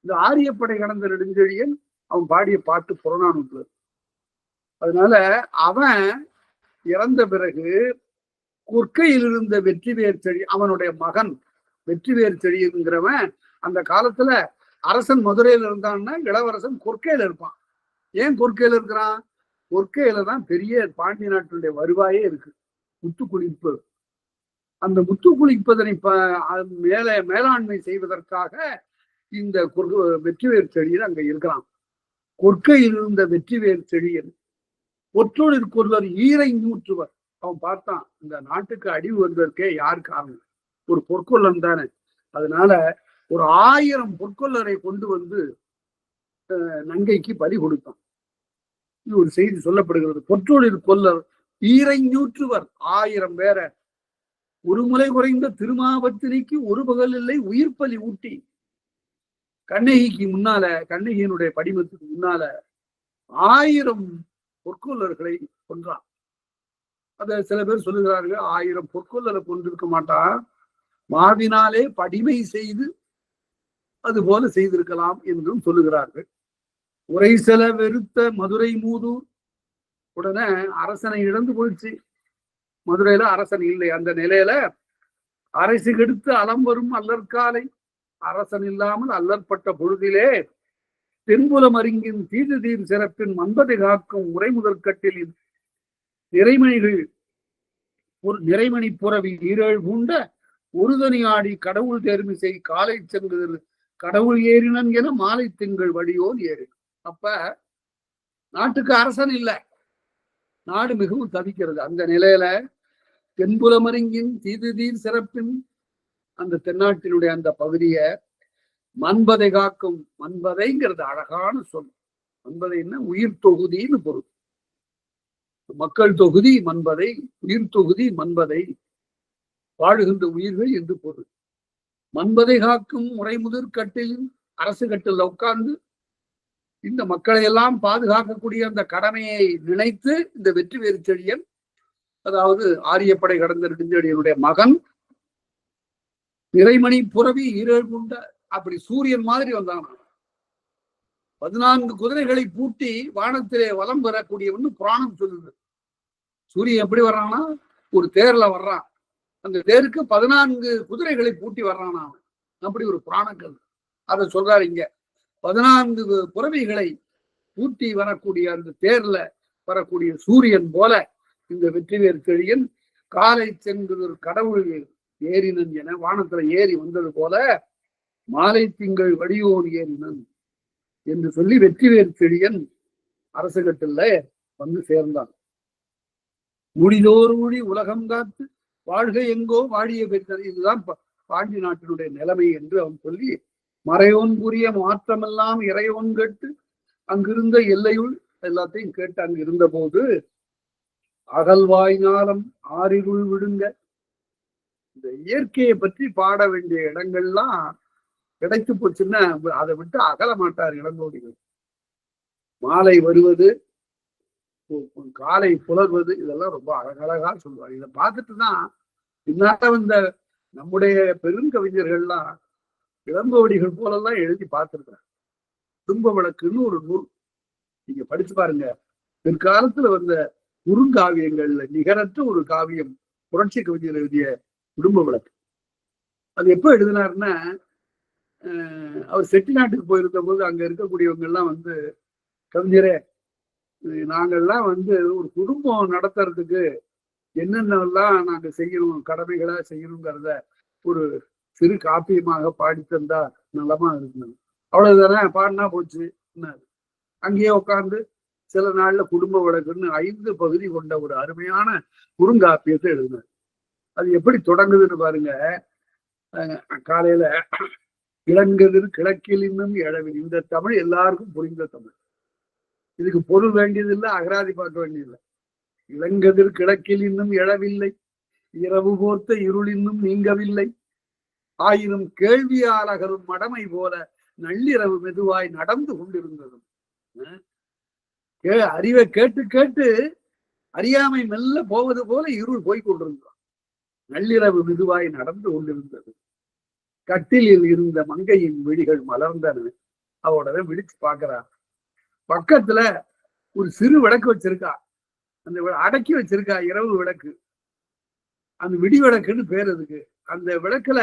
[SPEAKER 1] இந்த ஆரியப்படை கடந்த நெடுஞ்செழியன் அவன் பாடிய பாட்டு புறநானூற்று. அதனால அவன் இறந்த பிறகு கொற்கையில் இருந்த வெற்றிவேர் செழி, அவனுடைய மகன் வெற்றிவேர் செழியன்கிறவன் அந்த காலத்துல அரசன் மதுரையில இருந்தான்னா இளவரசன் கொற்கையில இருப்பான். ஏன் கொற்கையில இருக்கிறான்? கொற்கையில தான் பெரிய பாண்டிய நாட்டினுடைய வருவாயே இருக்கு. முத்து குளிப்பு. அந்த முத்து குளிப்பதனை மேலாண்மை செய்வதற்காக இந்த வெற்றிவேர் செழியன் அங்க இருக்கிறான். கொற்கையில் இருந்த வெற்றிவேர் செழியன் ஒற்றொழிற் கொல்லர் ஈரை நூற்றுவர். அவன் பார்த்தான், இந்த நாட்டுக்கு அழிவு வந்ததற்கே யார் காரணம்? ஒரு பொற்கொல்லன் தானே. அதனால ஒரு 1000 பொற்கொல்லரை கொண்டு வந்து நங்கைக்கு பலி கொடுத்தான். இது ஒரு செய்தி சொல்லப்படுகிறது. பொற்றொழிற் கொல்லர் ஈரை நூற்றுவர், 1000 பேரை ஒரு முறை குறைந்த திருமாவத்தினிக்கு ஒரு பகல் இல்லை உயிர் பலி ஊட்டி கண்ணகிக்கு முன்னால, கண்ணகியினுடைய படிமத்துக்கு முன்னால 1000 பொற்கொல்லர்களை கொன்றான். அத சில பேர் சொல்லுகிறார்கள், 1000 பொற்கொல்லரை கொண்டிருக்க மாட்டான், மாவினாலே படிமை செய்து அது போல செய்திருக்கலாம் என்றும் சொல்லுகிறார்கள். உரை செல வெறுத்த மதுரை மூதூர். உடனே அரசனை இழந்து போயிடுச்சு. மதுரையில அரசன் இல்லை. அந்த நிலையில அரசு கெடுத்து அலம் வரும் அல்லற்காலை, அரசன் இல்லாமல் அல்லற்பட்ட பொழுதிலே தென்புலம் அறிங்கின் தீது தீர் சிறப்பின் மன்பதை காக்கும் உரை முதற்கட்டில் நிறைமணிகள் நிறைமணி புறவி ஈரேழ் பூண்ட ஒருதனி ஆடி கடவுள் தேர்மிசை காலை சென்று கடவுள் ஏறினன் என மாலை திங்கள் வழியோன் ஏறு. அப்ப நாட்டுக்கு அரசன் இல்லை, நாடு மிகவும் தவிக்கிறது. அந்த நிலையில தென்புலமருங்கின் தீது தீர் சிறப்பின் அந்த தென்னாட்டினுடைய அந்த பகுதிய மன்பதை காக்கும், மன்பதைங்கிறது அழகான சொல். மன்பதைன்னா உயிர் தொகுதின்னு பொருள். மக்கள் தொகுதி மன்பதை, உயிர் தொகுதி மன்பதை, வாழுகின்ற உயிர்கள் என்று பொருள். மன்பதை காக்கும் முறைமுதிர் கட்டில், அரசு கட்டில் உட்கார்ந்து இந்த மக்களை எல்லாம் பாதுகாக்கக்கூடிய அந்த கடமையை நினைத்து இந்த வெற்றிவேறு செழியன், அதாவது ஆரியப்படை கடந்த நெடுஞ்செழியனுடைய மகன், நிறைமணி புறவி ஈரேழ் கொண்ட, அப்படி சூரியன் மாதிரி வந்தான். 14 குதிரைகளை பூட்டி வானத்திலே வலம் பெறக்கூடியவன்னு புராணம் சொல்லுது. சூரியன் எப்படி வர்றான்னா ஒரு தேர்ல வர்றான். அந்த தேருக்கு 14 குதிரைகளை பூட்டி வர்றான் அவன். அப்படி ஒரு புராணங்கள் அதை சொல்றாரு இங்க. 14 புறவிகளை பூட்டி வரக்கூடிய அந்த தேர்ல வரக்கூடிய சூரியன் போல இந்த வெற்றிவேறு செழியன் காலை சென்று கடவுள் ஏறினன் என வானத்துல ஏறி வந்தது போல மாலை திங்கள் வடியோன் ஏறினன் என்று சொல்லி வெற்றிவேறு செழியன் அரசு கட்டில வந்து சேர்ந்தான். முடிதோறு மொழி உலகம் காத்து வாழ்க எங்கோ வாழிய பெற்றது. இதுதான் பாண்டி நாட்டினுடைய நிலைமை என்று அவன் சொல்லி, மறையோன் கூறிய மாற்றமெல்லாம் இறையோன் கேட்டு அங்கிருந்த எல்லையுள் எல்லாத்தையும் கேட்டு அங்கு இருந்த போது அகல்வாய்நாளம் ஆறிருள் விடுங்க. இந்த இயற்கையை பற்றி பாட வேண்டிய இடங்கள்லாம் கிடைத்து போச்சுன்னா அதை விட்டு அகல மாட்டார் இளங்கோடிகள். மாலை வருவது, காலை புலர்வது, இதெல்லாம் ரொம்ப அழகழகா சொல்லுவார். இதை பார்த்துட்டு தான் பின்னால வந்த நம்முடைய பெருங்கவிஞர்கள்லாம் இளங்கோவடிகள் போலெல்லாம் எழுதி பார்த்திருக்கிறார். குடும்ப விளக்குன்னு ஒரு நூல் நீங்க படிச்சு பாருங்க. பிற்காலத்துல வந்த குறுங்காவியங்கள்ல நிகரற்ற ஒரு காவியம் புரட்சி கவிஞர் எழுதிய குடும்ப விளக்கு. அது எப்போ எழுதினாருன்னா, அவர் செட்டிநாட்டுக்கு போயிருந்த போது அங்க இருக்கக்கூடியவங்க எல்லாம் வந்து, கவிஞரே நாங்கள்லாம் வந்து ஒரு குடும்பம் நடத்துறதுக்கு என்னென்னலாம் நாங்க செய்யணும், கடமைகளா செய்யணுங்கிறத ஒரு சிறு காப்பியமாக பாடி தந்தா நலமா இருக்கணும். அவ்வளவுதானே, பாடினா போச்சு. அங்கேயே உட்கார்ந்து சில நாள்ல குடும்ப விளக்குன்னு 5 பகுதி கொண்ட ஒரு அருமையான குறுங்காப்பியத்தை எழுதினார். அது எப்படி தொடங்குதுன்னு பாருங்க. காலையில இளங்கதிர் கிழக்கில் இன்னும் எழவில். இந்த தமிழ் எல்லாருக்கும் புரிந்த தமிழ். இதுக்கு பொருள் வேண்டியதில்லை, அகராதி பார்க்க வேண்டியதில்லை. இளங்கதிர் கிழக்கில் இன்னும் எழவில்லை, இரவு போர்த்த இருள் இன்னும் நீங்கவில்லை, ஆயினும் கேள்வியால் அகரும் மடமை போல நள்ளிரவு மெதுவாய் நடந்து கொண்டிருந்தது. அறிவை கேட்டு கேட்டு அறியாமை மெல்ல போவது போல இருள் போய்கொண்டிருந்தோம். நள்ளிரவு மெதுவாய் நடந்து கொண்டிருந்தது. கட்டிலில் இருந்த மங்கையின் விழிகள் மலர்ந்தன. அவளோட விழிச்சு பாக்குறான். பக்கத்துல ஒரு சிறு விளக்கு வச்சிருக்கா. அந்த அடக்கி வச்சிருக்கா இரவு விளக்கு. அந்த விடி விளக்குன்னு பேர் அதுக்கு. அந்த விளக்குல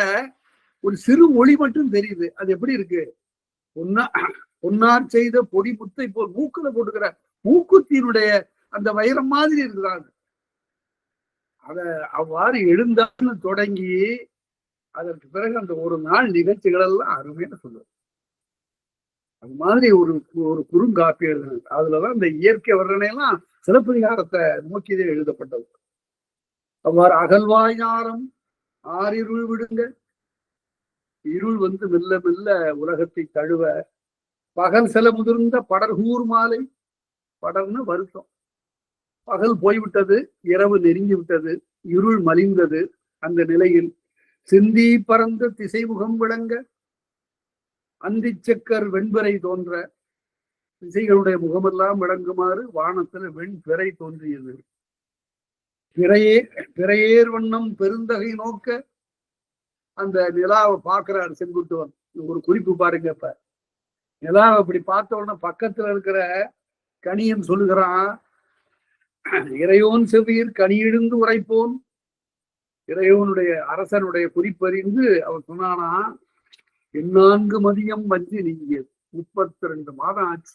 [SPEAKER 1] ஒரு சிறு ஒளி மட்டும் தெரியுது. அது எப்படி இருக்கு? பொன்னார் செய்த பொடி புத்தை போல் மூக்குல போட்டுக்கிற மூக்குத்தினுடைய அந்த வைரம் மாதிரி இருக்குறாங்க. அத அவ்வாறு எழுந்தான்னு தொடங்கி அதற்கு பிறகு அந்த ஒரு நாள் நிகழ்ச்சிகள் எல்லாம் அருமையான சொல்லுவார். அது மாதிரி ஒரு ஒரு குறுங்காப்பி எழுதினது. அதுலதான் இந்த இயற்கை வர்ணனையெல்லாம் சிலப்பதிகாரத்தை நோக்கியதே எழுதப்பட்டது. அவ்வாறு அகழ்வாய் ஞானம் ஆறிருள் விடுங்க. இருள் மெல்ல மெல்ல உலகத்தை தழுவ, பகல் சில முதிர்ந்த படர்கூர் மாலை. படர்னு வருத்தம். பகல் போய்விட்டது, இரவு நெருங்கி விட்டது, இருள் மலிந்தது. அந்த நிலையில் சிந்தி பறந்த திசைமுகம் விளங்க, அந்தி சக்கர் வெண்பிறை தோன்ற, திசைகளுடைய முகமெல்லாம் விளங்குமாறு வானத்துல வெண்பிறை தோன்றியது. பிறையேர் வண்ணம் பெருந்தகை நோக்க, அந்த நிலாவை பார்க்கிறார் செங்குட்டுவன். ஒரு குறிப்பு பாருங்க. இப்ப நிலாவை அப்படி பார்த்த உடனே பக்கத்துல இருக்கிற கனியன் சொல்லுகிறான், இறையோன் செவ்வியர் கனியிழுந்து உரைப்போன். இறையோனுடைய அரசனுடைய குறிப்பறிந்து அவர் சொன்னானா, 4 மதியம் வஞ்சி நீங்கியது. 32 மாதம் ஆச்சு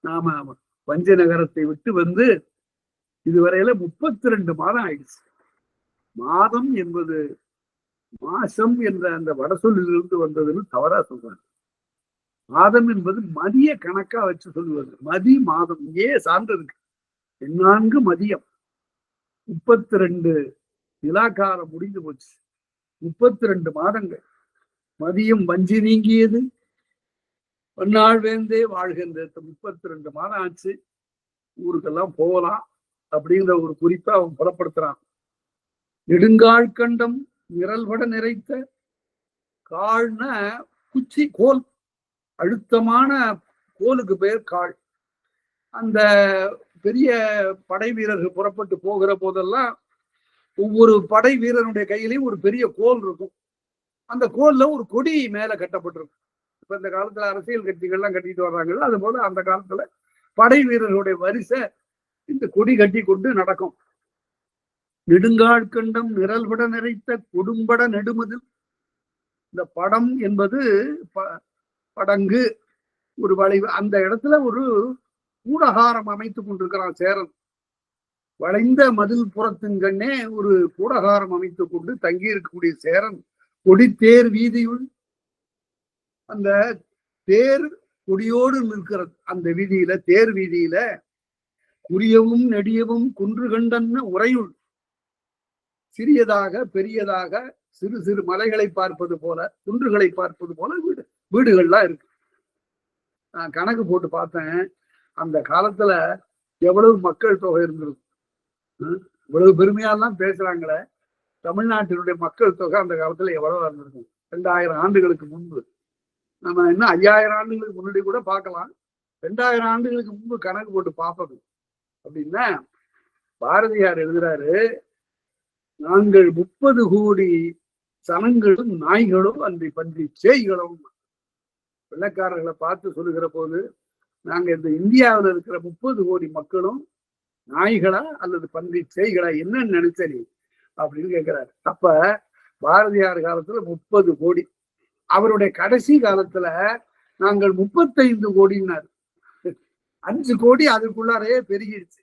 [SPEAKER 1] நாம வஞ்ச நகரத்தை விட்டு வந்து. இதுவரையில 32 மாதம் ஆயிடுச்சு. மாதம் என்பது மாசம் என்ற அந்த வடசொல்லிலிருந்து வந்ததுன்னு தவறா சொல்றாங்க. மாதம் என்பது மதிய கணக்கா வச்சு சொல்லுவது. மதி மாதம் சார்ந்து இருக்கு. 4 மதியம் 32 நிலாக்காலம் முடிந்து போச்சு. 32 மாதங்கள். மதியம் வஞ்சி நீங்கியது, பன்னாள் வேந்தே வாழ்கின்ற 32 மாதம் ஆச்சு. ஊருக்கெல்லாம் போகலாம் அப்படிங்கிற ஒரு குறிப்பை அவன் புலப்படுத்துறான். நெடுங்கால் கண்டம் நிரல்பட நிறைத்த, கால்னா குச்சி, கோல், அழுத்தமான கோலுக்கு பேர் கால். அந்த பெரிய படை வீரர்கள் புறப்பட்டு போகிற போதெல்லாம் ஒவ்வொரு படை வீரனுடைய கையிலையும் ஒரு பெரிய கோல் இருக்கும். அந்த கோல்ல ஒரு கொடி மேல கட்டப்பட்டிருக்கும். இப்ப இந்த காலத்துல அரசியல் கட்சிகள்லாம் கட்டிட்டு வர்றாங்கல்ல, அது போல அந்த காலத்துல படை வீரர்களுடைய வரிசை இந்த கொடி கட்டி கொண்டு நடக்கும். நெடுங்கால் கண்டம் நிரல்பட நிறைத்த கொடும்பட நெடுமதில். இந்த படம் என்பது படங்கு, ஒரு வளைவு. அந்த இடத்துல ஒரு கூடகாரம் அமைத்துக் கொண்டிருக்கிறான் சேரன். வளைந்த மதில் புறத்தின் கண்ணே ஒரு கூடகாரம் அமைத்துக் கொண்டு தங்கி இருக்கக்கூடிய சேரன் கொடித்தேர் வீதியுள், அந்த தேர் கொடியோடு நிற்கிறது அந்த வீதியில, தேர் வீதியில குறியவும் நெடியவும் குன்று கண்டன்னு உரையுள். சிறியதாக பெரியதாக சிறு சிறு மலைகளை பார்ப்பது போல, குன்றுகளை பார்ப்பது போல வீடுகள்லாம் இருக்கு. நான் கணக்கு போட்டு பார்த்தேன், அந்த காலத்துல எவ்வளவு மக்கள் தொகை இருந்திருக்கு. இவ்வளவு பெருமையாலாம் பேசுறாங்களே, தமிழ்நாட்டினுடைய மக்கள் தொகை அந்த காலத்துல எவ்வளவு இருந்திருக்கும்? 2000 ஆண்டுகளுக்கு முன்பு. நம்ம இன்னும் 5000 ஆண்டுகளுக்கு முன்னாடி கூட பார்க்கலாம். 2000 ஆண்டுகளுக்கு முன்பு கணக்கு போட்டு பார்ப்பது அப்படின்னா, பாரதியார் எழுதுறாரு, நாங்கள் 30 கோடி சனங்களும் நாய்களும் அன்றி பன்றி சேய்களும். வெள்ளக்காரர்களை பார்த்து சொல்லுகிற போது, நாங்க இந்த இந்தியாவில் இருக்கிற 30 கோடி மக்களும் நாய்களா அல்லது பன்றி சேய்களா, என்னன்னு நினைச்சரி அப்படின்னு கேட்கிறாரு. அப்ப பாரதியார் காலத்துல 30 கோடி, அவருடைய கடைசி காலத்துல நாங்கள் 35 கோடினார். 5 கோடி அதுக்குள்ளாரையே பெருகிடுச்சு.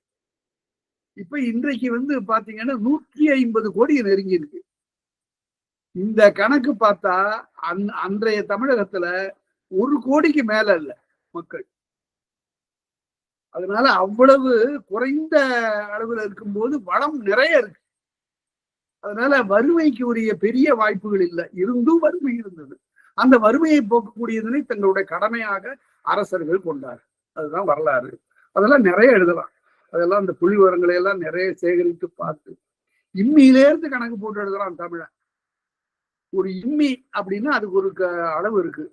[SPEAKER 1] இப்ப இன்றைக்கு பாத்தீங்கன்னா 150 கோடி நெருங்கி இருக்கு. இந்த கணக்கு பார்த்தா அன்றைய தமிழகத்துல 1 கோடிக்கு மேல இல்ல மக்கள். அதனால அவ்வளவு குறைந்த அளவுல இருக்கும்போது வளம் நிறைய இருக்கு. அதனால வறுமைக்கு உரிய பெரிய வாய்ப்புகள் இல்லை. இருந்தும் வறுமை இருந்தது. அந்த வறுமையை போக்கக்கூடியதனை தங்களுடைய கடமையாக அரசர்கள் கொண்டார். அதுதான் வரலாறு. அதெல்லாம் நிறைய எழுதலாம். அதெல்லாம் அந்த புள்ளி விவரங்களை எல்லாம் நிறைய சேகரித்து பார்த்து இம்மியிலேருந்து கணக்கு போட்டு எழுதுறான் தமிழ. ஒரு இம்மி அப்படின்னா அதுக்கு ஒரு அளவு இருக்கு.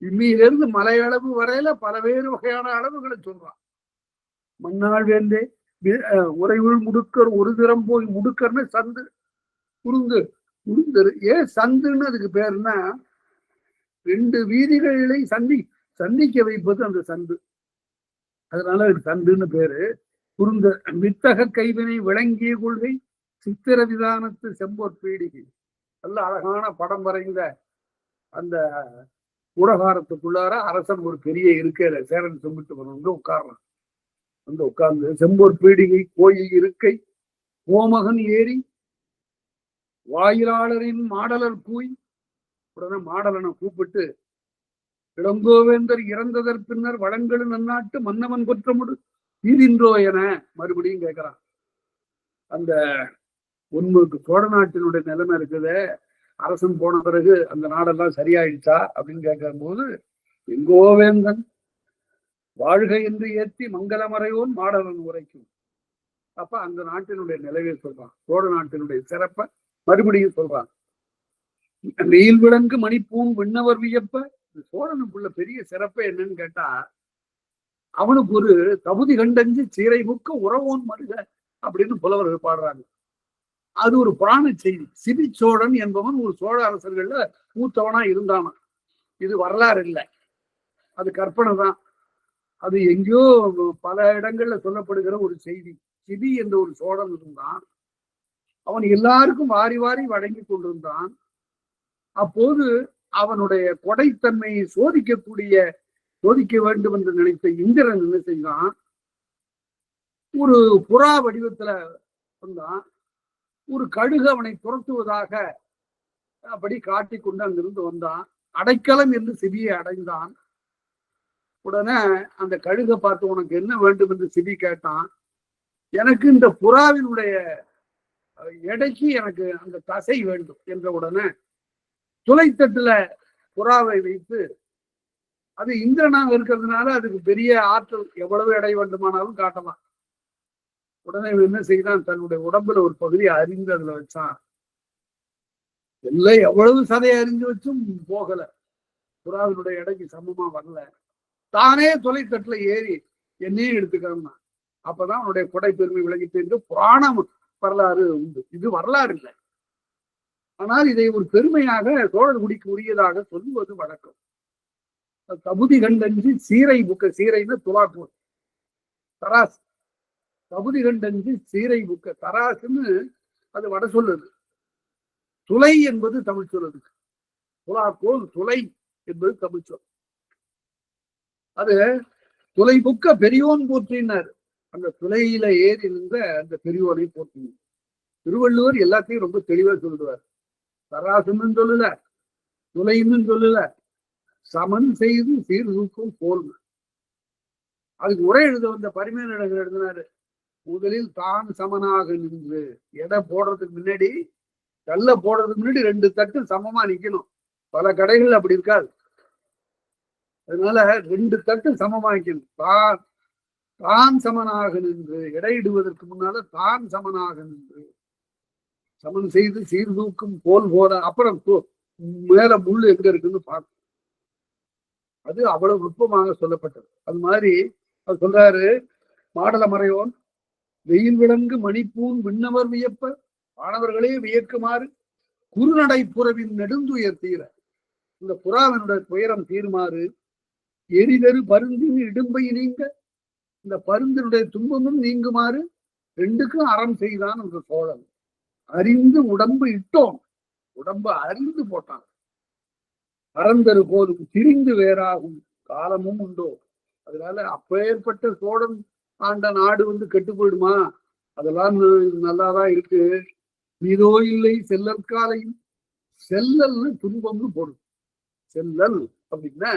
[SPEAKER 1] இம்மியிலிருந்து மலையளவு வரையில பலவேறு வகையான அளவுகளை சொல்றான். மண்ணாள் வேந்தே உறைவுள் முடுக்கர் ஒரு திறம் போய் முடுக்கர்னு சந்து குறுந்து குறுந்தரு. ஏன் சந்துன்னு அதுக்கு பேருன்னா ரெண்டு வீதிகளை சந்திக்க வைப்பது அந்த சந்து. அதனால அதுக்கு சந்துன்னு பேரு. குறுந்த வித்தக கைவினை விளங்கிய கொள்கை சித்திர விதானத்து செம்போர் பீடிகை. நல்ல அழகான படம் வரைந்த அந்த கூடகாரத்துக்குள்ளார அரசன் ஒரு பெரிய இருக்கையில சேரன் செம்பிட்டு வந்து உட்கார்றான். வந்து உட்கார்ந்து செம்போர் பீடிகை கோயில் இருக்கை கோமகன் ஏறி வாயிலாளரின் மாடலர் கூய். உடனே மாடலனை கூப்பிட்டு இளங்கோவேந்தர் இறந்ததற் பின்னர் வளங்களு நன்னாட்டு மன்னவன் குற்றமுடு தீதின்றோ என மறுபடியும் கேட்கிறான். அந்த உண்மைக்கு சோழ நாட்டினுடைய நிலைமை இருக்குது, அரசன் போன பிறகு அந்த நாடெல்லாம் சரியாயிடுச்சா அப்படின்னு கேட்கிற போது எங்கோவேந்தன் வாழ்க என்று ஏற்றி மங்களமறையோன் மாடலன் உரைக்கும். அப்ப அந்த நாட்டினுடைய நிலையை சொல்றான், சோழ நாட்டினுடைய சிறப்பை மறுபடியும் சொல்றான். வெயில் விளங்கு மணிப்பூன் விண்ணவர் வியப்ப. சோழனுக்குள்ள பெரிய சிறப்பு என்னன்னு கேட்டா, அவனுக்கு ஒரு தகுதி கண்டஞ்சு சீரை முக்க உறவோன் மருக அப்படின்னு புலவர்கள் பாடுறாங்க. அது ஒரு புராண செய்தி. சிபிச்சோழன் என்பவன் ஒரு சோழ அரசர்கள்ல மூத்தவனா இருந்தானா. இது வரலாறு இல்லை, அது கற்பனை தான். அது எங்கேயோ பல இடங்கள்ல சொல்லப்படுகிற ஒரு செய்தி. சிபி என்ற ஒரு சோழன் இருந்தான். அவன் எல்லாருக்கும் வாரி வாரி வழங்கி கொண்டிருந்தான். அப்போது அவனுடைய கொடைத்தன்மையை சோதிக்க வேண்டும் என்று நினைத்த இந்திரன் என்ன செய்தான், ஒரு புறா வடிவத்துல வந்தான். ஒரு கழுகு அவனை துரத்துவதாக அப்படி காட்டிக்கொண்டு அங்கிருந்து வந்தான். அடைக்கலம் என்று சிபியை அடைந்தான். உடனே அந்த கழுகை பார்த்து உனக்கு என்ன வேண்டும் என்று சிபி கேட்டான். எனக்கு இந்த புறாவினுடைய எடைக்கு எனக்கு அந்த தசை வேண்டும் என்ற உடனே துளைத்தட்டுல புறாவை வைத்து, அது இந்திரனாக இருக்கிறதுனால அதுக்கு பெரிய ஆற்றல், எவ்வளவு எடை வேண்டுமானாலும் காட்டலாம். உடனே என்ன செய்தான், தன்னுடைய உடம்புல ஒரு பகுதியை அறிந்து அதுல வச்சான். எல்லாம் எவ்வளவு சதையை அறிஞ்சு வச்சும் போகல, புறாவினுடைய எடைக்கு சமமா வரல. தானே தொலைத்தட்டுல ஏறி என்னையும் எடுத்துக்கணும்னா. அப்பதான் அவனுடைய கொடை பெருமை விலகிட்டு என்று புராணம் வரலாறு உண்டு. இது வரலாறு இல்லை, ஆனால் இதை ஒரு பெருமையாக சோழர்குடிக்கு உரியதாக சொல்லுவது வழக்கம். தகுதி கண்டஞ்சு சீரை புக்க, சீரைன்னு துலாக்கூர் தராசு. தகுதி கண்டஞ்சு சீரை புக்க, தராசுன்னு அது வட சொல்லுது. துளை என்பது தமிழ் சொல்லுது. துலாக்கோல் துளை என்பது தமிழ் சொல். அது துளை புக்க பெரியோன் போற்றினார். அந்த துளையில ஏறி இருந்த அந்த பெரியோனை போற்றினார். திருவள்ளுவர் எல்லாத்தையும் ரொம்ப தெளிவா சொல்லுவார். தராசுன்னு சொல்லல, துளைன்னு சொல்லல, சமன் செய்து சீர்தூக்கும் போல். அதுக்கு உரை எழுத வந்த பரிமேலழகர் எழுதினாரு, முதலில் தான் சமனாக நின்று எடை போடுறதுக்கு முன்னாடி, கல்ல போடுறதுக்கு முன்னாடி 2 தட்டு சமமா நிக்கணும். பல கடைகள் அப்படி இருக்காது. அதனால 2 தட்டு சமமா நிக்கணும். தான் சமனாக நின்று, எடையிடுவதற்கு முன்னால தான் சமனாக நின்று சமன் செய்து சீர்தூக்கும் போல் போல. அப்புறம் மேல முள்ளு எங்க இருக்குன்னு பார்க்கணும். அது அவ்வளவு நுட்பமாக சொல்லப்பட்டது. அது மாதிரி அவர் சொல்றாரு, மாடல மறையோன் வெயில் விளங்கு மணிப்பூன் விண்ணவர் வியப்ப, மாணவர்களே வியக்குமாறு குறுநடை புறவின் நெடுந்துயர் தீர. இந்த புறாவினுடைய துயரம் தீருமாறு எரிதரு பருந்தின் இடும்பை நீங்க, இந்த பருந்தினுடைய துன்பமும் நீங்குமாறு 2க்கும் அறம் செய்தான் அந்த சோழன். அறிந்து உடம்பு இட்டோம், உடம்ப அறிந்து போட்டான். அறந்தரு போலும் திரிந்து வேறாகும் காலமும் உண்டோ. அதனால அப்பேற்பட்ட சோழன் ஆண்ட நாடு கெட்டு போயிடுமா? அதெல்லாம் நல்லாதான் இருக்கு. மீதோ இல்லை செல்லற்காலையும், செல்லல்னு துன்பம்னு போடும். செல்லல் அப்படின்னா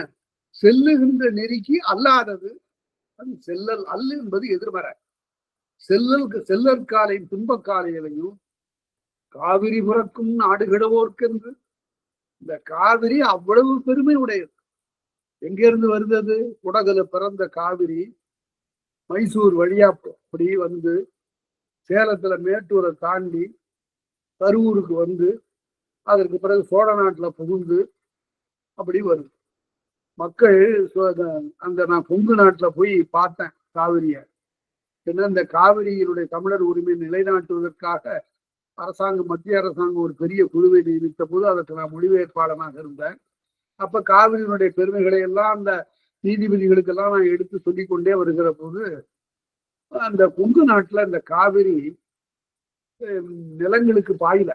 [SPEAKER 1] செல்லுகின்ற நெறிக்கு அல்லாதது அது செல்லல். அல்ல என்பது எதிர்மறை. செல்லற்காலையும் துன்பக்காலையிலையும் காவிரி புறக்கும் நாடு கெடுவோர்க்கென்று. இந்த காவிரி அவ்வளவு பெருமை உடையது. எங்கிருந்து வருது? குடகுல பிறந்த காவிரி மைசூர் வழியா அப்படி வந்து சேலத்துல மேட்டூரை தாண்டி கரூருக்கு வந்து அதற்கு பிறகு சோழ நாட்டுல புகுந்து அப்படி வருது. மக்கள் அந்த நான் கொங்கு நாட்டுல போய் பார்த்தேன் காவிரிய. ஏன்னா இந்த காவிரியினுடைய தமிழர் உரிமை நிலைநாட்டுவதற்காக அரசாங்கம், மத்திய அரசாங்கம் ஒரு பெரிய குழுவை நியமித்த போது அதற்கு நான் மொழிபெயர்ப்பாளனாக இருந்தேன். அப்ப காவிரியினுடைய பெருமைகளை எல்லாம் அந்த நீதிபதிகளுக்கெல்லாம் நான் எடுத்து சொல்லிக் கொண்டே வருகிற போது அந்த கொங்கு நாட்டுல இந்த காவிரி நிலங்களுக்கு பாயல.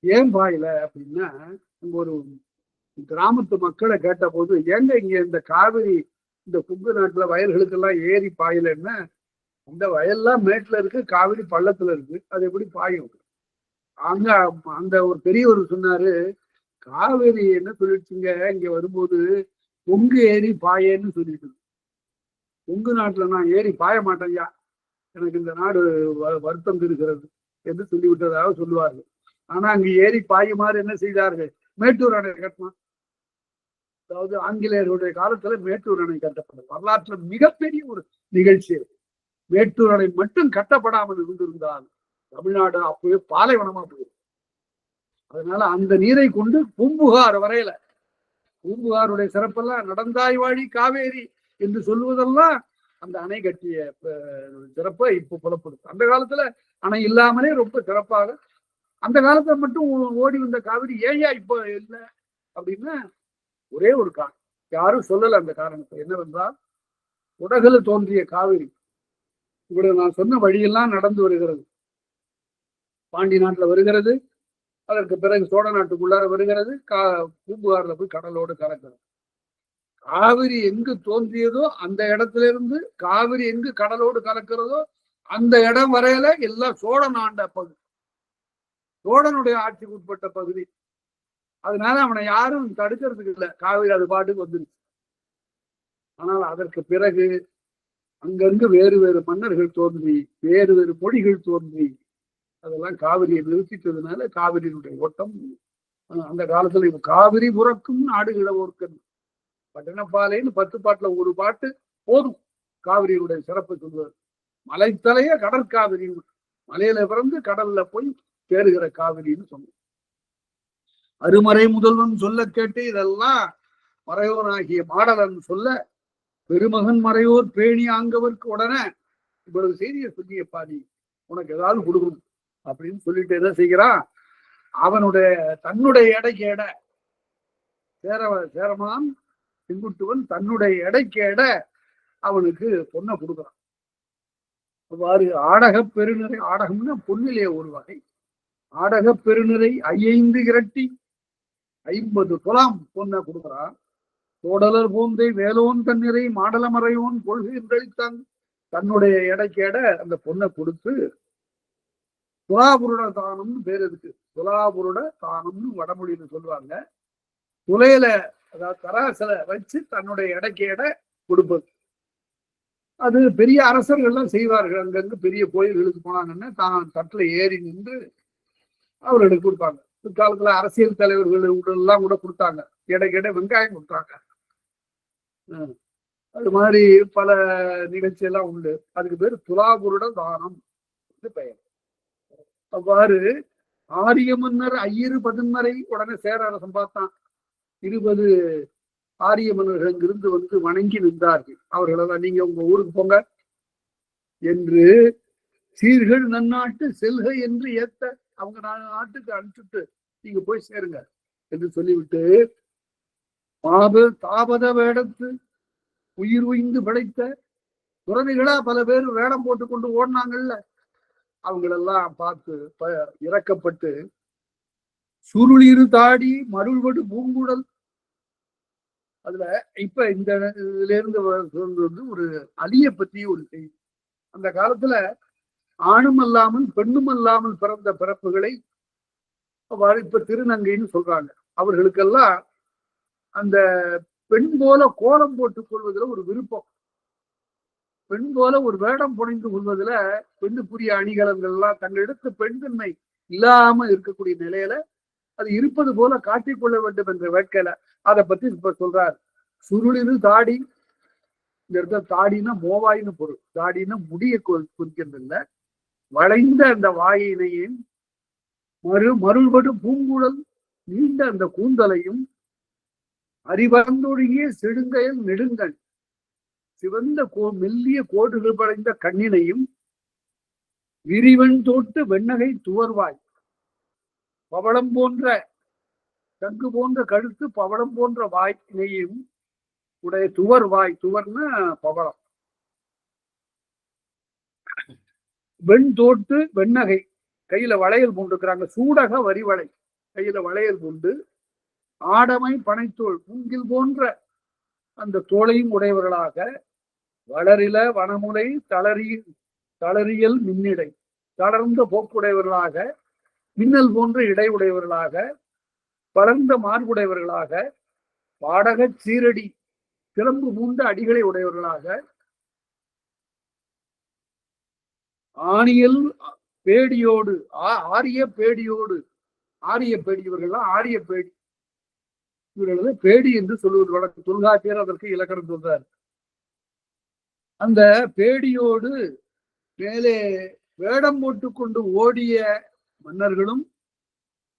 [SPEAKER 1] ஏன் பாயல அப்படின்னா, அங்க ஒரு கிராமத்து மக்களை கேட்ட போது, ஏங்க இங்க இந்த காவிரி இந்த கொங்கு நாட்டுல வயல்களுக்கெல்லாம் ஏறி பாயலன்னா, அந்த வயல்லாம் மேட்டுல இருக்கு, காவிரி பள்ளத்துல இருக்கு, அது எப்படி பாயும்? அங்க அந்த ஒரு பெரியவர் சொன்னாரு, காவிரி என்ன சொல்லிடுச்சுங்க இங்க வரும்போது, கொங்கு ஏரி பாயேன்னு சொல்லிட்டு, கொங்கு நாட்டுல நான் ஏறி பாய மாட்டேன்யா, எனக்கு இந்த நாடு வருத்தம் இருக்கிறது என்று சொல்லிவிட்டதாக சொல்லுவார்கள். ஆனா அங்கு ஏறி பாயுமாறு என்ன செய்தார்கள்? மேட்டூர் அணை கட்டணும். அதாவது ஆங்கிலேயர்களுடைய காலத்துல மேட்டூர் அணை கட்டப்படும். வரலாற்றுல மிகப்பெரிய ஒரு நிகழ்ச்சி. மேட்டூர் அணை மட்டும் கட்டப்படாமல் இருந்திருந்தால் தமிழ்நாடு அப்பவே பாலைவனமா போயிடும். அதனால அந்த நீரை கொண்டு பூம்புகார் வரையில, பூம்புகாருடைய சிறப்பெல்லாம் நடந்தாய் வாழி காவேரி என்று சொல்லுவதெல்லாம் அந்த அணை கட்டிய சிறப்பை இப்ப புலப்படுது. அந்த காலத்துல அணை இல்லாமலே ரொம்ப சிறப்பாக, அந்த காலத்துல மட்டும் ஓடி வந்த காவிரி ஏயா இப்ப இல்லை அப்படின்னா ஒரே ஒரு காரணம், யாரும் சொல்லல அந்த காரணத்தை. என்னவென்றால், உலகில தோன்றிய காவிரி இவ்வளவு நான் சொன்ன வழியெல்லாம் நடந்து வருகிறது. பாண்டி நாட்டுல வருகிறது, அதற்கு பிறகு சோழ நாட்டுக்குள்ளார வருகிறது, பூம்புகார்ல போய் கடலோடு கலக்கிறது. காவிரி எங்கு தோன்றியதோ அந்த இடத்துல இருந்து காவிரி எங்கு கடலோடு கலக்கிறதோ அந்த இடம் வரையில எல்லாம் சோழன் ஆண்ட பகுதி, சோழனுடைய ஆட்சிக்கு உட்பட்ட பகுதி. அதனால அவனை யாரும் தடுக்கிறதுக்கு இல்லை, காவிரி அது பாட்டுக்கு வந்துருச்சு. ஆனால் அதற்கு பிறகு அங்கங்கு வேறு வேறு மன்னர்கள் தோன்றி, வேறு வேறு மொழிகள் தோன்றி, அதெல்லாம் காவிரியை நிறுத்திட்டதுனால காவிரியினுடைய ஓட்டம் அந்த காலத்துல காவிரி புறக்கும் நாடு கிழவோர்க்கு பட்டினப்பாலைன்னு 10 பாட்டுல ஒரு பாட்டு போதும் காவிரியினுடைய சிறப்பு சொல்வது. மலைத்தலைய கடற்காவிரி, மலையில பிறந்து கடல்ல போய் சேருகிற காவிரின்னு சொன்னோம். அருமறை முதல்வன் சொல்ல கேட்டு இதெல்லாம் மறையோனாகிய மாடலன் சொல்ல, பெருமகன் மறையோர் பேணி ஆங்கவருக்கு உடனே இவ்வளவு செய்தியை சொல்லியப்பா, நீ உனக்கு ஏதாவது கொடுக்கணும் அப்படின்னு சொல்லிட்டு என்ன செய்கிறான், அவனுடைய தன்னுடைய எடைக்கு எடை சேரமான் செங்குட்டுவன் தன்னுடைய எடைக்கு எடை அவனுக்கு பொண்ணை கொடுக்குறான். அவ்வாறு ஆடக பெருநிறை, ஆடகம்னா பொன்னிலே ஒரு வகை, ஆடக பெருநிறை 5 இரட்டி 50 துலாம் பொண்ணை கொடுக்குறான். தோடலர் போந்தை வேலோன் தன்னிறை மாடலமறையோன் கொள்கைத்தன் தன்னுடைய எடைக்கு எடை அந்த பொண்ணை கொடுத்து, துலாபுருட தானம்னு பேர் இருக்கு. துலாபுருட தானம்னு வடமொழியில சொல்லுவாங்க. துலையில அதாவது தராசில வச்சு தன்னுடைய எடைக்கு எடை கொடுப்பது. அது பெரிய அரசர்கள்லாம் செய்வார்கள். அங்கங்க பெரிய கோயில்களுக்கு போனாங்கன்னா தான் தட்டுல ஏறி நின்று அவர்களுக்கு கொடுப்பாங்க. பிற்காலத்துல அரசியல் தலைவர்கள் எல்லாம் கூட கொடுத்தாங்க, எடைக்கு வெங்காயம் கொடுத்தாங்க. அது மாதிரி பல நிகழ்ச்சி எல்லாம் உண்டு. அதுக்கு பேரு துலாபுருட தானம் பெயர். அவ்வாறு ஆரிய மன்னர் 5 பதின்மறை உடனே சேர அரசன் பார்த்தான். 20 ஆரிய மன்னர்கள் இங்கிருந்து வந்து வணங்கி நின்றார்கள். அவர்களெல்லாம் நீங்க உங்க ஊருக்கு போங்க என்று, சீர்கள் நன்னாட்டு செல்க என்று ஏத்த அவங்க நாட்டுக்கு அனுப்பிச்சுட்டு நீங்க போய் சேருங்க என்று சொல்லிவிட்டு, தாபத வேடத்து உயிர் உய்ந்து பிழைத்த துறவிகளா பல பேர் வேடம் போட்டு கொண்டு ஓடினாங்கல்ல, அவங்களெல்லாம் பார்த்து இறக்கப்பட்டு சுருளிரு தாடி மருள்வடு பூங்குடல். அதுல இப்ப இந்த இதுல இருந்து வந்து ஒரு அலியை பத்தி ஒரு செய்தி. அந்த காலத்துல ஆணும் அல்லாமல் பெண்ணும் அல்லாமல் பிறந்த பிறப்புகளை இப்ப திருநங்கைன்னு சொல்றாங்க. அவர்களுக்கெல்லாம் அந்த பெண் போல கோலம் போட்டுக் கொள்வதில் ஒரு விருப்பம், பெண் போல ஒரு வேடம் புனைந்து கொள்வதில் பெண்ணுக்குரிய அணிகலன்கள் எல்லாம் தங்களிடத்து பெண்தன்மை இல்லாம இருக்கக்கூடிய நிலையில அது இருப்பது போல காட்டிக்கொள்ள வேண்டும் என்ற வேட்கையில அதை பத்தி இப்ப சொல்றார். சுருளிரு தாடி இந்த இடத்துல தாடினா மோவாயின்னு பொருள். தாடினா முடியை குறிக்கிறது இல்லை. வளைந்த அந்த வாயினையும் மருள்படு பூங்குழல் நீண்ட அந்த கூந்தலையும் அறிவந்தொழுகிய செடுங்கையில் நெடுங்கண் சிவந்த மெல்லிய கோடுகள் படைந்த கண்ணினையும் விரிவன் தோட்டு வெண்ணகை துவர்வாய் பவளம் போன்ற தங்கு போன்ற கழுத்து பவளம் போன்ற வாயினையும் உடைய துவர்வாய். துவர்னா பவளம். வெண் தோட்டு வெண்ணகை கையில வளையல் பூண்டுக்கிறாங்க. சூடக வரிவளை கையில வளையல் பூண்டு ஆடமை பனைத்தோள் மூங்கில் போன்ற அந்த தோளையும் உடையவர்களாக வளரில வனமுலை தளரியல் மின்னிடை தளர்ந்த போக்குடையவர்களாக மின்னல் போன்ற இடை உடையவர்களாக பலர்ந்த மார்புடையவர்களாக பாடக சீரடி கிளம்பு மூண்ட அடிகளை உடையவர்களாக ஆணியல் பேடியோடு ஆரிய பேடியோடு ஆரிய பேடி இவர்கள்லாம் ஆரிய பேடி இவர்களது பேடி என்று சொல்லுவது வழக்கு. தொல்காப்பியர் அதற்கு இலக்கணம் சொல்றார். அந்த பேடியோடு மேலே வேடம் போட்டுக்கொண்டு ஓடிய மன்னர்களும்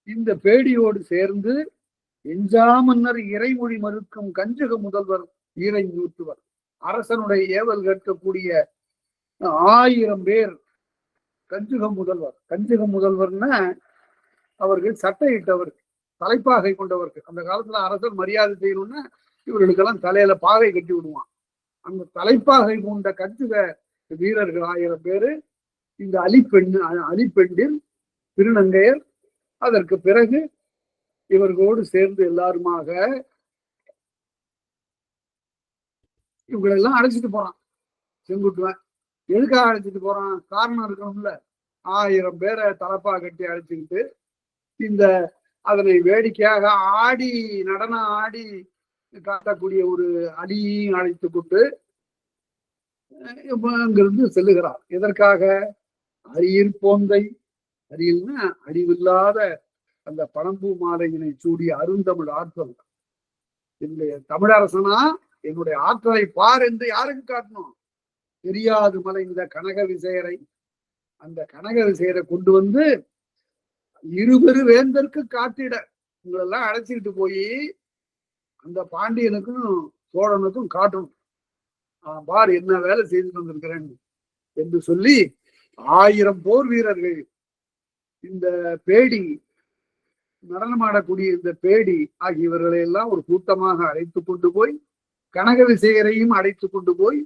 [SPEAKER 1] இந்த பேடியோடு சேர்ந்து எஞ்சா மன்னர் இறைமொழி மறுக்கும் கஞ்சக முதல்வர் ஈரை ஊற்றுவர். அரசனுடைய ஏவல் கேட்கக்கூடிய 1000 பேர் கஞ்சுக முதல்வர். கஞ்சுக முதல்வர்னா அவர்கள் சட்டையிட்டவர், தலைப்பாகை கொண்டவர்கள். அந்த காலத்துல அரசர் மரியாதை செய்யணும்னா இவர்களுக்கெல்லாம் தலையில பாகை கட்டி விடுவான். அந்த தலைப்பாகை கொண்ட கஞ்சுக வீரர்கள் 1000 பேரு இந்த அலிப்பெண்டில் திருநங்கையர். அதற்கு பிறகு இவர்களோடு சேர்ந்து எல்லாருமாக இவங்களெல்லாம் அழைச்சிட்டு போறான் செங்குட்டுவன். எதுக்காக அழைச்சிட்டு போறான்? காரணம் இருக்கணும்ல. 1000 பேரை தலப்பா கட்டி அழைச்சிக்கிட்டு இந்த அதனை வேடிக்கையாக ஆடி நடனம் ஆடி காட்டக்கூடிய ஒரு அடியையும் அழைத்து கொண்டு அங்கிருந்து செல்லுகிறார். எதற்காக? அரியில் போந்தை, அரியில்னா அடிவில்லாத அந்த பழம்பூ மாலையினை சூடிய அருந்தமிழ் ஆற்றல். என்னுடைய தமிழரசனா என்னுடைய ஆற்றலை பார் என்று யாருக்கு காட்டணும்? தெரியாது மலைந்த கனக விசையரை, அந்த கனக விசையரை கொண்டு வந்து இருபெரு வேந்தற்கு காட்டிட உங்களெல்லாம் அழைச்சிக்கிட்டு போய் அந்த பாண்டியனுக்கும் சோழனுக்கும் காட்டணும். பார் என்ன வேலை செய்துட்டு வந்திருக்கிறேன் என்று சொல்லி 1000 போர் வீரர்கள் இந்த பேடி நடனமாடக்கூடிய இந்த பேடி ஆகியவர்களை எல்லாம் ஒரு கூட்டமாக அழைத்து கொண்டு போய் கனக விசையரையும் அழைத்து கொண்டு போய்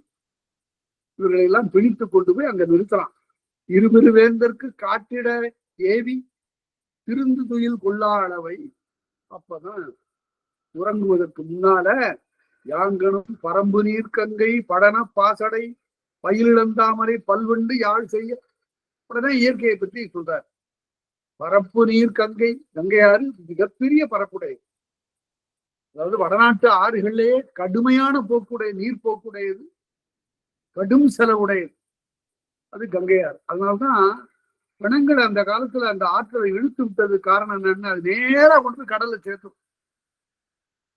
[SPEAKER 1] இவர்களை எல்லாம் பிடித்து கொண்டு போய் அங்க நிறுத்தலாம். இருபெரு வேந்தற்கு காட்டிட ஏவி திருந்து துயில் கொள்ளா அளவை. அப்பதான் உறங்குவதற்கு முன்னால யாங்கனும் பரம்பு நீர் கங்கை படன பாசடை பயிலிழந்தாமரை பல்வண்டு யாழ் செய்ய. உடனே இயற்கையை பற்றி சொல்றார். பரப்பு நீர் கங்கை, கங்கையாறு மிகப்பெரிய பரப்புடைய, அதாவது வடநாட்டு ஆறுகளிலே கடுமையான போக்குடைய நீர் போக்குடையது, கடும் செலவுடையது அது கங்கையாறு. அதனால்தான் பிணங்கள் அந்த காலத்துல அந்த ஆற்றலை இழுத்து விட்டது காரணம் என்னன்னு, அது நேரா கொண்டு கடல்ல சேர்த்தும்.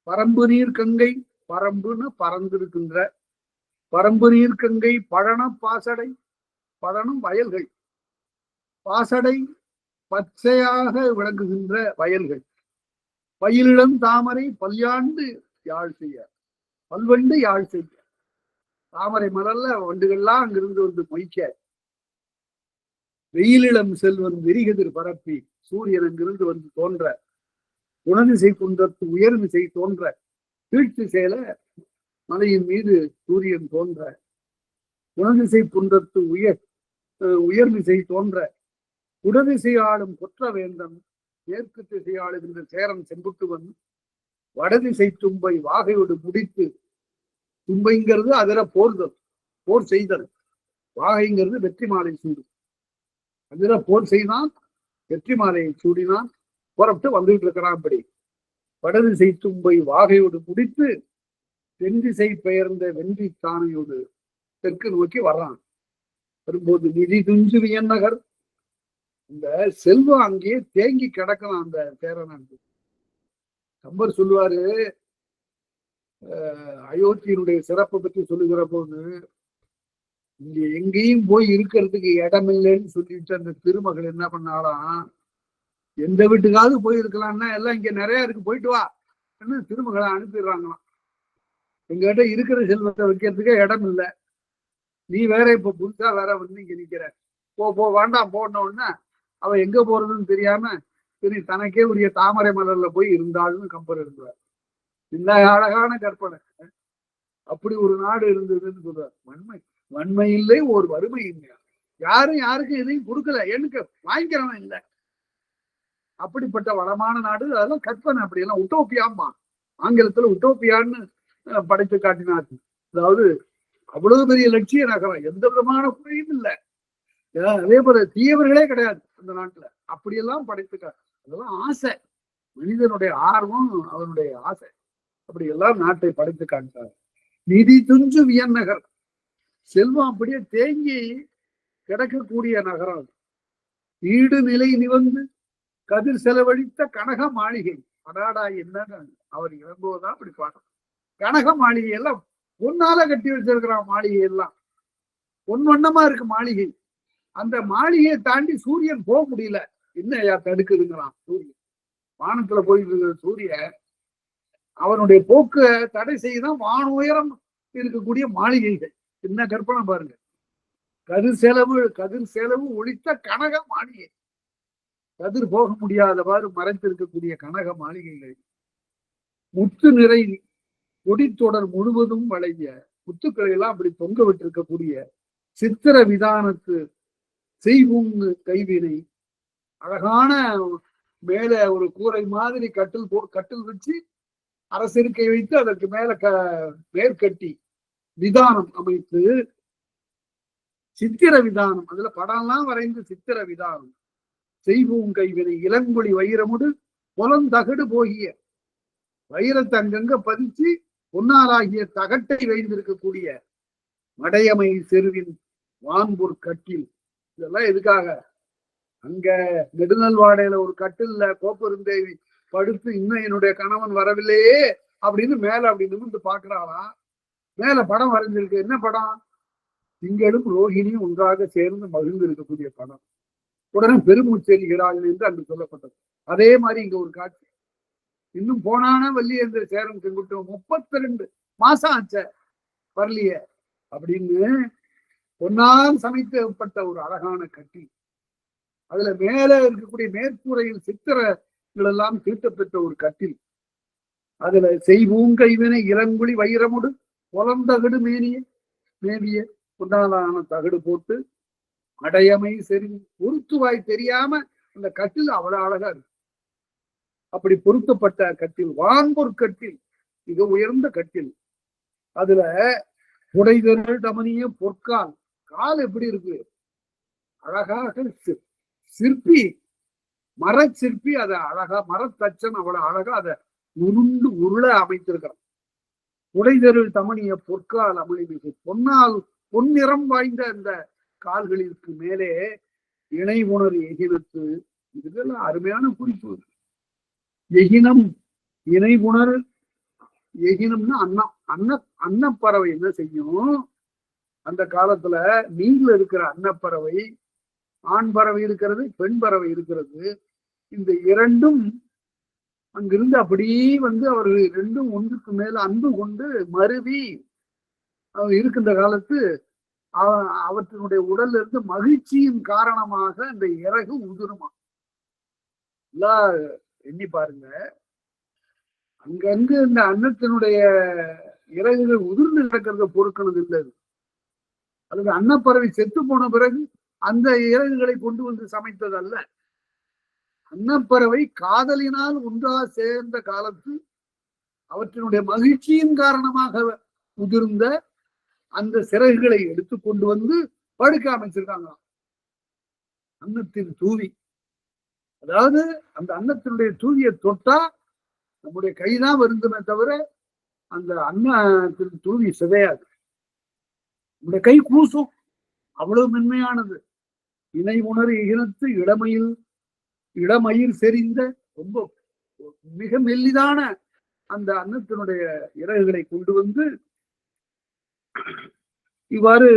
[SPEAKER 1] பரம்பு நீர் கங்கை, பரம்புன்னு பறந்திருக்கின்ற பரம்பு நீர் கங்கை பழன பாசடை, பழனும் வயல்கள், பாசடை பச்சையாக விளங்குகின்ற வயல்கள், பயிலிடம் தாமரை பல்யாண்டு யாழ் செய்ய, பல்வண்டு யாழ் செய்ய. தாமரை மலர்ல வண்டுகள்லாம் அங்கிருந்து வந்து மொய்க்க, வெயிலிடம் செல்வன் வெறிகதிர் பரப்பி சூரியன் அங்கிருந்து வந்து தோன்ற, உணர்விசை குன்றத்து உயர்விசை தோன்ற, கீழ்த்து சேல மலையின் மீது சூரியன் தோன்ற, உணர்விசை குன்றத்து உயர்விசை தோன்ற, உடதிசை ஆளும் கொற்ற வேந்தன் மேற்கு திசை ஆளுகின்ற சேரன் செம்புட்டுவன் வடதிசை தும்பை வாகையோடு முடித்து, தும்பைங்கிறது அதிர போர்தல், போர் செய்தல், வாகைங்கிறது வெற்றி மாலை சூடு, அதிர போர் செய்தான் வெற்றி மாலையை சூடினான், புறப்பட்டு வந்துகிட்டு இருக்கிறான். அப்படி வடதிசை தும்பை வாகையோடு முடித்து தென்திசை பெயர்ந்த வென்றி தானையோடு தெற்கு நோக்கி வர்றான். வரும்போது நிதி துஞ்சு வியநகர், இந்த செல்வம் அங்கேயே தேங்கி கிடக்கலாம் அந்த சேரன். கம்பர் சொல்லுவாரு, அயோத்தியினுடைய சிறப்பை பற்றி சொல்லுகிற போது, இங்க எங்கேயும் போய் இருக்கிறதுக்கு இடமில்லைன்னு சொல்லிட்டு அந்த திருமகள் என்ன பண்ணாலாம், எந்த வீட்டுக்காவது போயிருக்கலாம்னா எல்லாம் இங்க நிறைய இருக்கு, போயிட்டு வா திருமகளை அனுப்பிடுறாங்களாம். எங்கிட்ட இருக்கிற செல்வத்தை வைக்கிறதுக்கே இடம் இல்லை, நீ வேற இப்ப புதுசா வேற வந்து இங்க நிக்கிற, போ வேண்டாம் போனோன்னா அவ எங்க போறதுன்னு தெரியாம சரி தனக்கே உரிய தாமரை மலர்ல போய் இருந்தாள்னு கம்பர் இருந்தார். இந்த அழகான கற்பனை. அப்படி ஒரு நாடு இருந்ததுன்னு சொல்றார். வன்மை இல்லை ஒரு வறுமை இல்லை, யாரும் யாருக்கும் எதையும் கொடுக்கல, எனக்கு வாங்கிக்கிறவன் இல்லை. அப்படிப்பட்ட வளமான நாடு. அதெல்லாம் கற்பனை, அப்படியெல்லாம் உட்டோப்பியாமா, ஆங்கிலத்துல உட்டோப்பியான்னு படைத்து காட்டினார். அதாவது அவ்வளவு பெரிய லட்சிய நகரம், எந்த விதமான குறையும் இல்லை, அதே போல தீயவர்களே கிடையாது அந்த நாட்டுல, அப்படியெல்லாம் படைத்துக்கார். அதெல்லாம் ஆசை, மனிதனுடைய ஆர்வம், அவனுடைய ஆசை. அப்படி எல்லாம் நாட்டை படைத்து காட்டார். நிதி துஞ்சு வியநகர், செல்வம் அப்படியே தேங்கி கிடக்கக்கூடிய நகரம். ஈடு நிலை நிவந்து கதிர் செலவழித்த கனக மாளிகை. அடாடா என்னன்னு அவர் இறங்குவதான் அப்படி பார்க்கணும். கனக மாளிகை எல்லாம் பொன்னால கட்டி வச்சிருக்கிறான், மாளிகை எல்லாம் பொன் வண்ணமா இருக்கு மாளிகை. அந்த மாளிகையை தாண்டி சூரியன் போக முடியல, என்ன தடுக்குதுங்கிறான். சூரியன் வானத்துல போயிட்டு இருக்கிற சூரியன் அவனுடைய போக்கு தடை செய்தான் வான உயரம் இருக்கக்கூடிய மாளிகைகள். என்ன கற்பனை பாருங்க, கதிர் செலவு ஒழித்த கனக மாளிகை, கதிர் போக முடியாதவாறு மறைத்திருக்கக்கூடிய கனக மாளிகைகள். முத்து நிறை கொடித்தொடர் முழுவதும் வளைய முத்துக்களை எல்லாம் அப்படி தொங்க விட்டிருக்கக்கூடிய சித்திர விதானத்து செய்வுங்கு கைவினை. அழகான மேல ஒரு கூரை மாதிரி கட்டில் வச்சு அரசிருக்கை வைத்து அதற்கு மேல மேற்கட்டி விதானம் அமைத்து, சித்திர விதானம், அதுல படம்லாம் வரைந்து சித்திர விதானம் செய்வும் கைவினை. இளங்குழி வைரமுடு புலந்தகடு போகிய, வைரத்தை அங்கங்க பதிச்சு பொன்னாலாகிய தகட்டை வைந்திருக்கக்கூடிய மடையமை செருவின் வான்பூர் கட்டில். இதெல்லாம் எதுக்காக, அங்க நெடுநல்வாடையில ஒரு கட்டில்ல கோப்பெருந்தேவி படுத்து இன்னும் என்னுடைய கணவன் வரவில்லையே அப்படின்னு மேல அப்படி நிமிர்ந்து பாக்குறாளாம். மேல படம் வரைஞ்சிருக்கு. என்ன படம்? திங்களும் ரோஹிணியும் ஒன்றாக சேர்ந்து மகிழ்ந்து இருக்கக்கூடிய படம். உடனே பெருமூச்செறிகிறாள் என்று அங்கு சொல்லப்பட்டது. அதே மாதிரி இங்க ஒரு காட்சி. இன்னும் போனான வள்ளி என்ற சேரன் செங்குட்டு 32 மாசம் ஆச்ச வரலிய அப்படின்னு பொன்னால் சமைக்கப்பட்ட ஒரு அழகான கட்டி. அதுல மேல இருக்கக்கூடிய மேற்கூரையில் சித்திரங்கள் எல்லாம் தீட்டப்பெற்ற ஒரு கட்டில். அதுல செய்வும் கைவினை இளங்குழி வைரமுடு புலந்தகடு மேவிய பொன்னாலான தகடு போட்டு அடையமை சரி பொருத்துவாய் தெரியாம அந்த கட்டில் அவ்வளவு அழகா இருக்கு. அப்படி பொருத்தப்பட்ட கட்டில், வான்பொரு கட்டில், மிக உயர்ந்த கட்டில். அதுல புடைதல் தமனிய பொற்கால், கால் எப்படி இருக்கு அழகாக சிற்பி, மரச்சிற்பி அதை அழகா, மரத்தச்சன் அவ்வளவு அழகா அதை உருள அமைத்திருக்கிறான். புடைதருள் தமனிய பொற்கால் அமளிமிகு, பொன்னால் பொன்னிறம் வாய்ந்த அந்த கால்களிற்கு மேலே இணை உணர் எகினத்து. இதெல்லாம் அருமையான குறிப்பு. எகினம், இணை உணர் எகினம்னா அன்னப்பறவை என்ன செய்யும், அந்த காலத்துல நீர்ல இருக்கிற அன்னப்பறவை, ஆண் பறவை இருக்கிறது, பெண் பறவை இருக்கிறது. இந்த இரண்டும் அங்கிருந்து அப்படியே வந்து அவர்கள் ரெண்டும் ஒன்றுக்கு மேல அன்பு கொண்டு மருவி இருக்கின்ற காலத்து அவற்றினுடைய உடல்ல இருந்து மகிழ்ச்சியின் காரணமாக இந்த இறகு உதிருமா. எல்லாம் எண்ணி பாருங்க, அங்கங்கு இந்த அன்னத்தினுடைய இறகுகள் உதிர்ந்து கிடக்கிறத பொறுக்கணும் இல்லை. அல்லது அன்னப்பறவை செத்து போன பிறகு அந்த இறகுகளை கொண்டு வந்து சமைத்தது அல்ல. அன்னப்பறவை காதலினால் ஒன்றா சேர்ந்த காலத்து அவற்றினுடைய மகிழ்ச்சியின் காரணமாக உதிர்ந்த அந்த சிறகுகளை எடுத்து கொண்டு வந்து படுக்க அமைச்சிருக்காங்க. அன்னத்தின் தூவி, அதாவது அந்த அன்னத்தினுடைய தூவியை தொட்டா நம்முடைய கைதான் வருந்துமே தவிர அந்த அன்னத்தின் தூவி சிதையாது. நம்முடைய கை கூசும், அவ்வளவு மென்மையானது. இணை உணர் இனத்து இளமயிர் செறிந்த ரொம்ப மிக மெல்லிதான அந்த அன்னத்தினுடைய இறகுகளை கொண்டு வந்து இவ்வாறு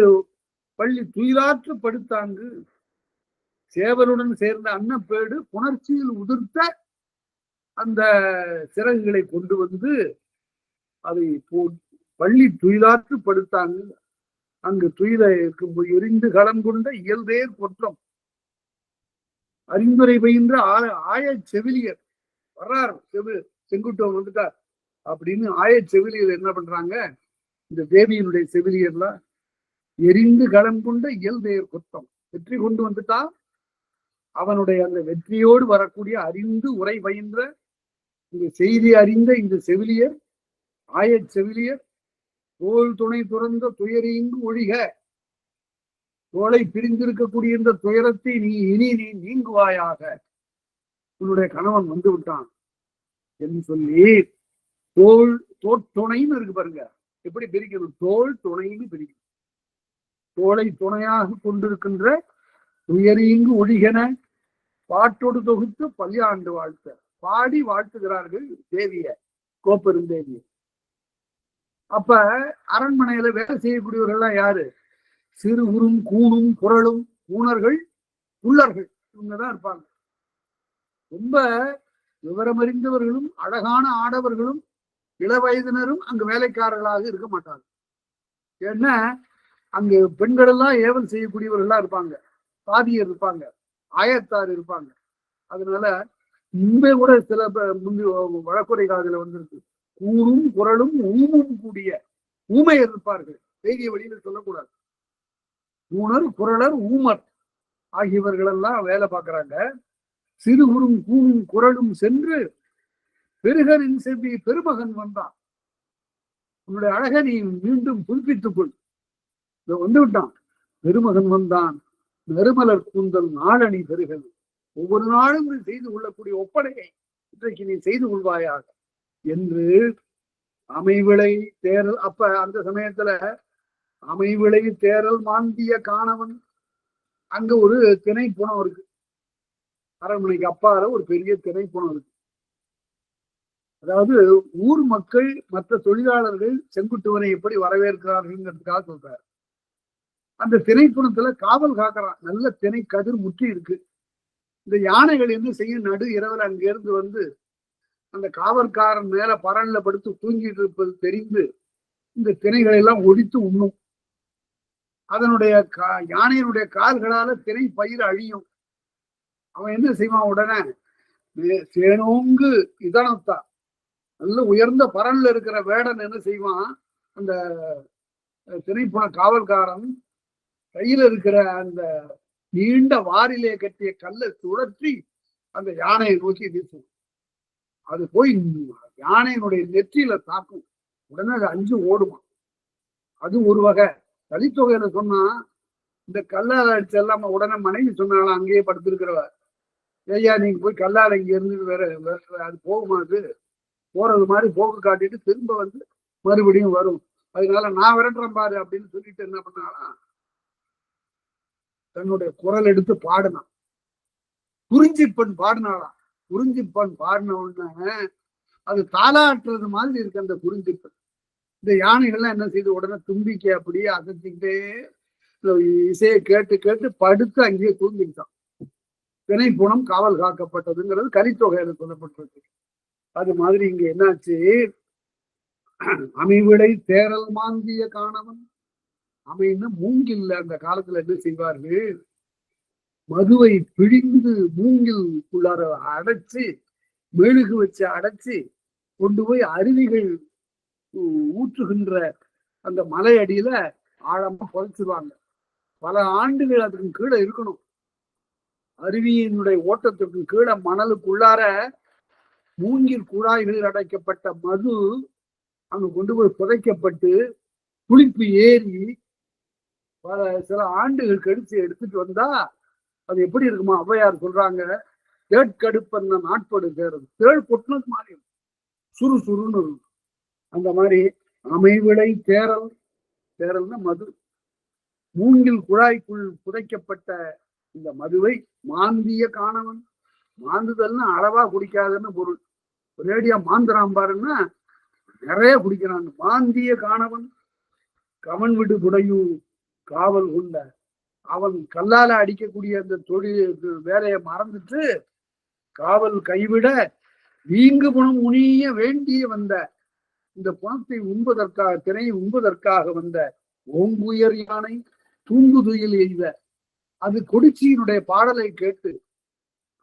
[SPEAKER 1] பள்ளி துயிலாற்று படுத்தாங்கு சேவலுடன் சேர்ந்த அன்னப்பேடு புணர்ச்சியில் உதிர்த்த அந்த சிறகுகளை கொண்டு வந்து அதை பள்ளி துயிலாற்று படுத்தாங்க. அங்கு துயில எரிந்து களம் கொண்ட இயல்தேர் குற்றம் அறிந்துரை பயின்ற ஆய செவிலியர் வர்றார். செங்குட்டவன் வந்துட்டார் அப்படின்னு ஆய செவிலியர் என்ன பண்றாங்க, இந்த தேவியினுடைய செவிலியர்லாம் எரிந்து களம் கொண்ட இயல்தேர் குற்றம் வெற்றி கொண்டு வந்துட்டா அவனுடைய அந்த வெற்றியோடு வரக்கூடிய அறிந்து உரை பயின்ற இந்த செய்தி அறிந்த இந்த செவிலியர் ஆய செவிலியர் தோல் துணை துறந்த துயரிங்கு ஒழிக, தோளை பிரிந்திருக்கக்கூடிய இந்த துயரத்தை நீ நீங்குவாயாக, உன்னுடைய கணவன் வந்து விட்டான் என்று சொல்லி தோற்றுணைன்னு இருக்கு பாருங்க, எப்படி பிரிக்கணும், தோல் துணைன்னு பிரிக்கணும். தோளை துணையாக கொண்டிருக்கின்ற துயரிங்கு ஒழிகன பாட்டோடு தொகுத்து பல்லாண்டு வாழ்த்த பாடி வாழ்த்துகிறார்கள் தேவிய, கோப்பெருந்தேவிய. அப்ப அரண்மனையில வேலை செய்யக்கூடியவர்கள் யாரு, சிறு குறும் கூணும் குரலும் ஊனர்கள் உள்ளர்கள், இவங்கதான் இருப்பாங்க. ரொம்ப விவரமறிந்தவர்களும் அழகான ஆடவர்களும் இளவயதினரும் அங்கு வேலைக்காரர்களாக இருக்க மாட்டாங்க. ஏன்னா அங்கு பெண்கள் எல்லாம் ஏவல் செய்யக்கூடியவர்களா இருப்பாங்க, பாதியர் இருப்பாங்க, ஆயத்தார் இருப்பாங்க. அதனால முன்பே கூட சில வழக்குரை காதுல வந்திருக்கு, கூறும் குரலும் ஊமும் கூடிய ஊமையர் இருப்பார்கள், செய்திய வழியில சொல்லக்கூடாது. ஊனர் குரலர் ஊமர் ஆகியவர்கள் எல்லாம் வேலை பார்க்கிறாங்க. சிறு குறும் கூணும் குரலும் சென்று பெருகனின் செவ்வி பெருமகன் வந்தான், உன்னுடைய அழகை நீ மீண்டும் புதுப்பித்துக் கொள், வந்து விட்டான், பெருமகன் வந்தான், நறுமலர் கூந்தல் நாளணி பெருகன், ஒவ்வொரு நாளும் நீ செய்து கொள்ளக்கூடிய ஒப்படையை இன்றைக்கு நீ செய்து கொள்வாயாக என்று அமைவிளை தேரல். அப்ப அந்த சமயத்துல அமைவிளை தேரல் மாந்திய காணவன், அங்க ஒரு திணைப்புணம் இருக்கு, அரண்மனைக்கு அப்பால ஒரு பெரிய திணைப்புணம் இருக்கு. அதாவது ஊர் மக்கள் மற்ற தொழிலாளர்கள் செங்குட்டுவனை எப்படி வரவேற்கிறார்கள்ங்கிறதுக்காக சொல்றாரு. அந்த திணைப்புணத்துல காவல் காக்கிறான், நல்ல திணை கதிர் முற்றி இருக்கு. இந்த யானைகள் என்ன செய்யும், நடு இரவில் அங்கிருந்து வந்து அந்த காவல்காரன் மேல பரன்ல படுத்து தூங்கிட்டு இருப்பது தெரிந்து இந்த திணைகளை எல்லாம் ஒடித்து உண்ணும். அதனுடைய யானையினுடைய கால்களால திணை பயிர் அழியும். அவன் என்ன செய்வான், உடனே சேனோங்கு இதனத்தான் நல்ல உயர்ந்த பரன்ல இருக்கிற வேடன் என்ன செய்வான், அந்த திணைப்புண காவல்காரன் கையில இருக்கிற அந்த நீண்ட வாரிலே கட்டிய கல்லை சுழற்றி அந்த யானையை நோக்கி வீசும். அது போய் யானையினுடைய நெற்றியில தாக்கும், உடனே அது அஞ்சு ஓடுமா. அது ஒரு வகை. தலித்தொகையில சொன்னா இந்த கல்லால் அடிச்சு எல்லாம உடனே மனைவி சொன்னாலும் அங்கேயே படுத்திருக்கிறவ, ஐயா நீங்க போய் கல்லால் இங்க இருந்து வேற அது போகுமா, அது போறது மாதிரி போக்கு காட்டிட்டு திரும்ப வந்து மறுபடியும் வரும், அதனால நான் விரட்டுறேன் பாரு அப்படின்னு சொல்லிட்டு என்ன பண்ணாலும் தன்னுடைய குரல் எடுத்து பாடினான். குறிஞ்சிப்பெண் பாடினாலாம். குறிஞ்சிப்பெண் பாடின உடனே அது தாளாட்டுறது மாதிரி இருக்கு அந்த குறிஞ்சிப்பெண். இந்த யானைகள்லாம் என்ன செய்து உடனே தும்பிக்கை அப்படியே அசைச்சுக்கிட்டே இசையை கேட்டு கேட்டு படுத்து அங்கேயே தூங்கிட்டான். திணைப்புணம் காவல் காக்கப்பட்டதுங்கிறது கலித்தொகையில சொல்லப்பட்டிருக்கு. அது மாதிரி இங்க என்னாச்சு, அமைவிடை தேரல் மாந்திய காணவன். அமைன்னு மூங்கில் அந்த காலத்துல என்ன செய்வார்கள், மதுவை பிழிந்து மூங்கிலுக்குள்ளார அடைச்சு மெழுகு வச்சு அடைச்சு கொண்டு போய் அருவிகள் ஊற்றுகின்ற அந்த மலை அடியில ஆழமா புதைச்சிருவாங்க. பல ஆண்டுகள் அதுக்கு கீழே இருக்கணும். அருவியினுடைய ஓட்டத்துக்கு கீழே மணலுக்குள்ளார மூங்கில் குழாய்களில் அடைக்கப்பட்ட மது அங்க கொண்டு போய் புதைக்கப்பட்டு புளிப்பு ஏறி சில ஆண்டுகள் கழிச்சு எடுத்துட்டு வந்தா அது எப்படி இருக்குமா, ஔவையார் சொல்றாங்க, தேட்கடுப்பன்ன நாட்படு சேருது, தேள் கொட்டினது மாதிரி சுறுசுறுன்னு இருக்கும். அந்த மாதிரி அமைவிடை தேரல், தேரல்னா மது, மூங்கில் குழாய்க்குள் புதைக்கப்பட்ட இந்த மதுவை மாந்திய காணவன், மாந்துதல்னு அளவா குடிக்காதுன்னு பொருள். ரேடியா மாந்திராம் பாருன்னா நிறைய பிடிக்கிறான். மாந்திய காணவன் கவன் விடு புடையூ காவல் கொண்ட, அவன் கல்லால அடிக்கக்கூடிய அந்த தொழில் வேலையை மறந்துட்டு காவல் கைவிட வீங்கு குணம் உணிய வேண்டிய வந்த, இந்த பணத்தை உண்பதற்காக, திரையை உண்பதற்காக வந்த ஓங்குயர் யானை தூங்கு துயில் எய்த, அது கொடிச்சியினுடைய பாடலை கேட்டு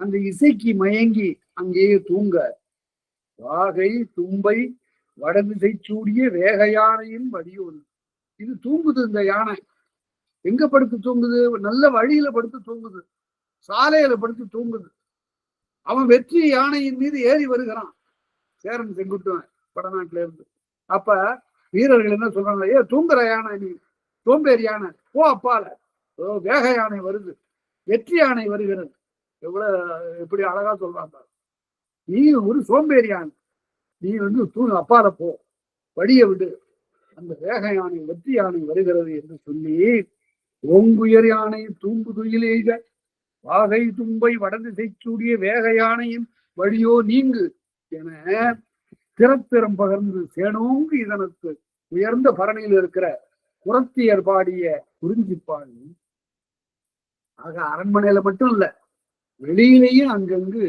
[SPEAKER 1] அந்த இசைக்கு மயங்கி அங்கேயே தூங்க, வாகை தும்பை வடதிசை சூடிய வேக யானையின் வடியோடு, இது தூங்குது. இந்த யானை எங்க படுத்து தூங்குது? நல்ல வழியில படுத்து தூங்குது, சாலையில படுத்து தூங்குது. அவன் வெற்றி யானையின் மீது ஏறி வருகிறான், சேரன் செங்குட்டுவன் வடநாட்டுல இருந்து. அப்ப வீரர்கள் என்ன சொல்றாங்க? ஏ தூங்குற யானை, நீ சோம்பேறி யானை, போ அப்பால, வேக யானை வருது, வெற்றி யானை வருகிறது. எவ்வளவு எப்படி அழகா சொல்றாங்க. நீ ஒரு சோம்பேறி யானை, நீ தூங்கு, அப்பால போ, வழியை விடு, அந்த வேக யானை வெற்றி யானை வருகிறது என்று சொல்லி, ஓங்குயர் யானை தூங்கு துயில் எய்த வாகை தும்பை வடதிசை சூடிய வேக யானையின் வழியோ நீங்கு என திறத்திறம் பகர்ந்து சேனோங்கு இதனுக்கு உயர்ந்த பரணியில் இருக்கிற புறத்தியர் பாடிய குறிஞ்சிப்பாடி. ஆக அரண்மனையில மட்டும் இல்ல, வெளியிலேயும் அங்கங்கு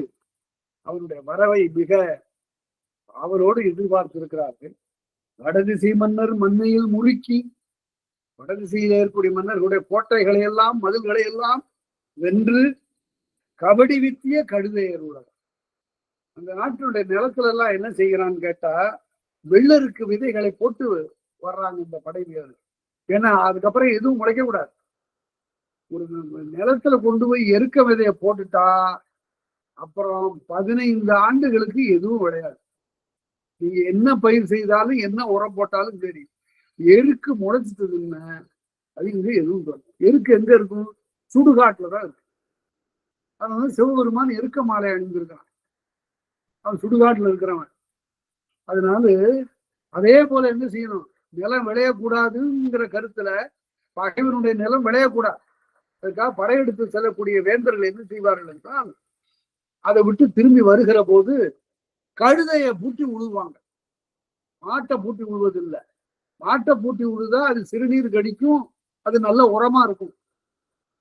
[SPEAKER 1] அவருடைய வரவை மிக அவரோடு எதிர்பார்த்திருக்கிறார்கள். வடதிசை மன்னர் மண்ணையில் முழுக்கி, வடதிசையில் ஏற்பக்கூடிய மன்னர்களுடைய கோட்டைகளை எல்லாம் மதில்களை எல்லாம் வென்று கபடி வித்திய கழுதையருடன், அந்த நாட்டினுடைய நிலத்துல எல்லாம் என்ன செய்கிறான்னு கேட்டா, வெள்ளருக்கு விதைகளை போட்டு வர்றாங்க இந்த படை வீரர்கள். ஏன்னா அதுக்கப்புறம் எதுவும் முளைக்க கூடாது. ஒரு நிலத்துல கொண்டு போய் எருக்க விதைய போட்டுட்டா அப்புறம் 15 ஆண்டுகளுக்கு எதுவும் விளையாது. நீங்க என்ன பயிர் செய்தாலும் என்ன உரம் போட்டாலும் சரி, எருக்கு முளைச்சிட்டதுன்னா அது இங்க எதுவும் தோணும். எருக்கு எங்க இருக்கும்? சுடுகாட்டுலதான் இருக்கு. அதனால சிவபெருமான் எருக்க மாலை அணிந்திருக்கான், அவன் சுடுகாட்டுல இருக்கிறவன். அதனால அதே போல என்ன செய்யணும்? நிலம் விளையக்கூடாதுங்கிற கருத்துல பகைவனுடைய நிலம் விளையக்கூடாது. அதுக்காக படையெடுத்து செல்லக்கூடிய வேந்தர்கள் என்ன செய்வார்கள் என்றால், அதை விட்டு திரும்பி வருகிற போது கழுதையை பூட்டி உழுவாங்க. மாட்டை பூட்டி உழுவதில்லை. மாட்டை பூட்டி உழுதா அது சிறுநீர் கடிக்கும், அது நல்ல உரமா இருக்கும்,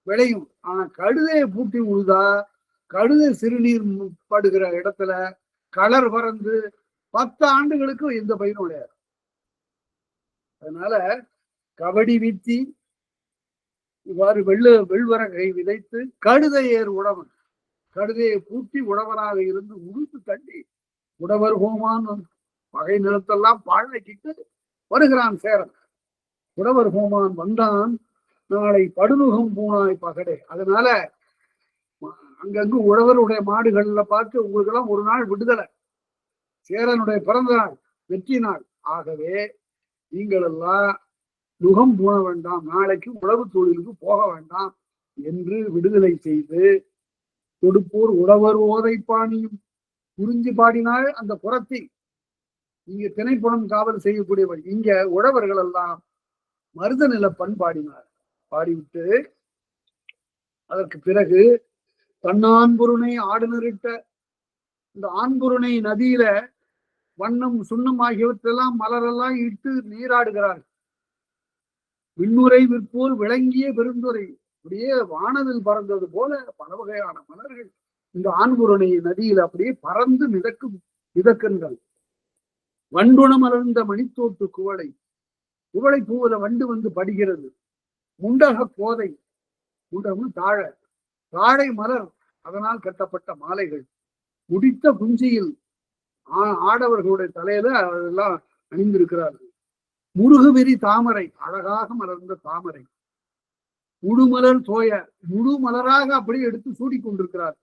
[SPEAKER 1] விளையும். ஆனா கழுதையை பூட்டி உழுதா கழுதை சிறுநீர் படுகிற இடத்துல களர் பறந்து 10 ஆண்டுகளுக்கு எந்த பயிரும் விளையாது. அதனால கபடி வித்தி இவ்வாறு வெள்வரகை விதைத்து கழுதையேர் உழவன், கழுதையை பூட்டி உழவனாக இருந்து உடுத்து தள்ளி உடவர் ஹோமான் பகை நிலத்தெல்லாம் பாழக்கிட்டு வருகிறான் சேரன். உடவர் ஹோமான் வந்தான் நாளை படுமுகம் பூனாய் பகடே. அதனால அங்கங்கு உழவருடைய மாடுகள்ல பார்த்து உங்களுக்கு எல்லாம் ஒரு நாள் விடுதலை, சேரனுடைய பிறந்த நாள், வெற்றி நாள். ஆகவே நீங்கள் எல்லாம் நுகம் பூண வேண்டாம், நாளைக்கு உழவு தொழிலுக்கு போக வேண்டாம் என்று விடுதலை செய்து தொடுப்போர் உழவர் ஓதை பாணியும் குறிஞ்சி பாடினால் அந்த புறத்தை இங்க திணைப்புறம் காவல் செய்யக்கூடியவர். இங்க உழவர்கள் எல்லாம் மருத நில பண் பாடினார். பாடிவிட்டு அதற்கு பிறகு தன்னான்புருணை ஆடு நிறுட்ட, இந்த ஆண்புருணை நதியில வண்ணம் சுண்ணம் ஆகியவற்றெல்லாம் மலரெல்லாம் இட்டு நீராடுகிறார்கள். விண்ணுரை விற்போல் விளங்கிய பெருந்துரை, அப்படியே வானவில் பறந்தது போல பல வகையான மலர்கள் இந்த ஆண்புருணை நதியில் அப்படியே பறந்து மிதக்கின்றது. வண்டுணம் மலர்ந்த மணித்தோட்டு குவளை, குவளை பூவில வண்டு வந்து படுகிறது. முண்டக கோதை, முண்டகம் தாழை மலர், அதனால் கட்டப்பட்ட மாலைகள், முடித்த குஞ்சியில் ஆடவர்களுடைய தலையில அதெல்லாம் அணிந்திருக்கிறார்கள். முருகுவெறி தாமரை, அழகாக மலர்ந்த தாமரை, முழுமலர் தோய, முழு மலராக அப்படி எடுத்து சூடிக்கொண்டிருக்கிறார்.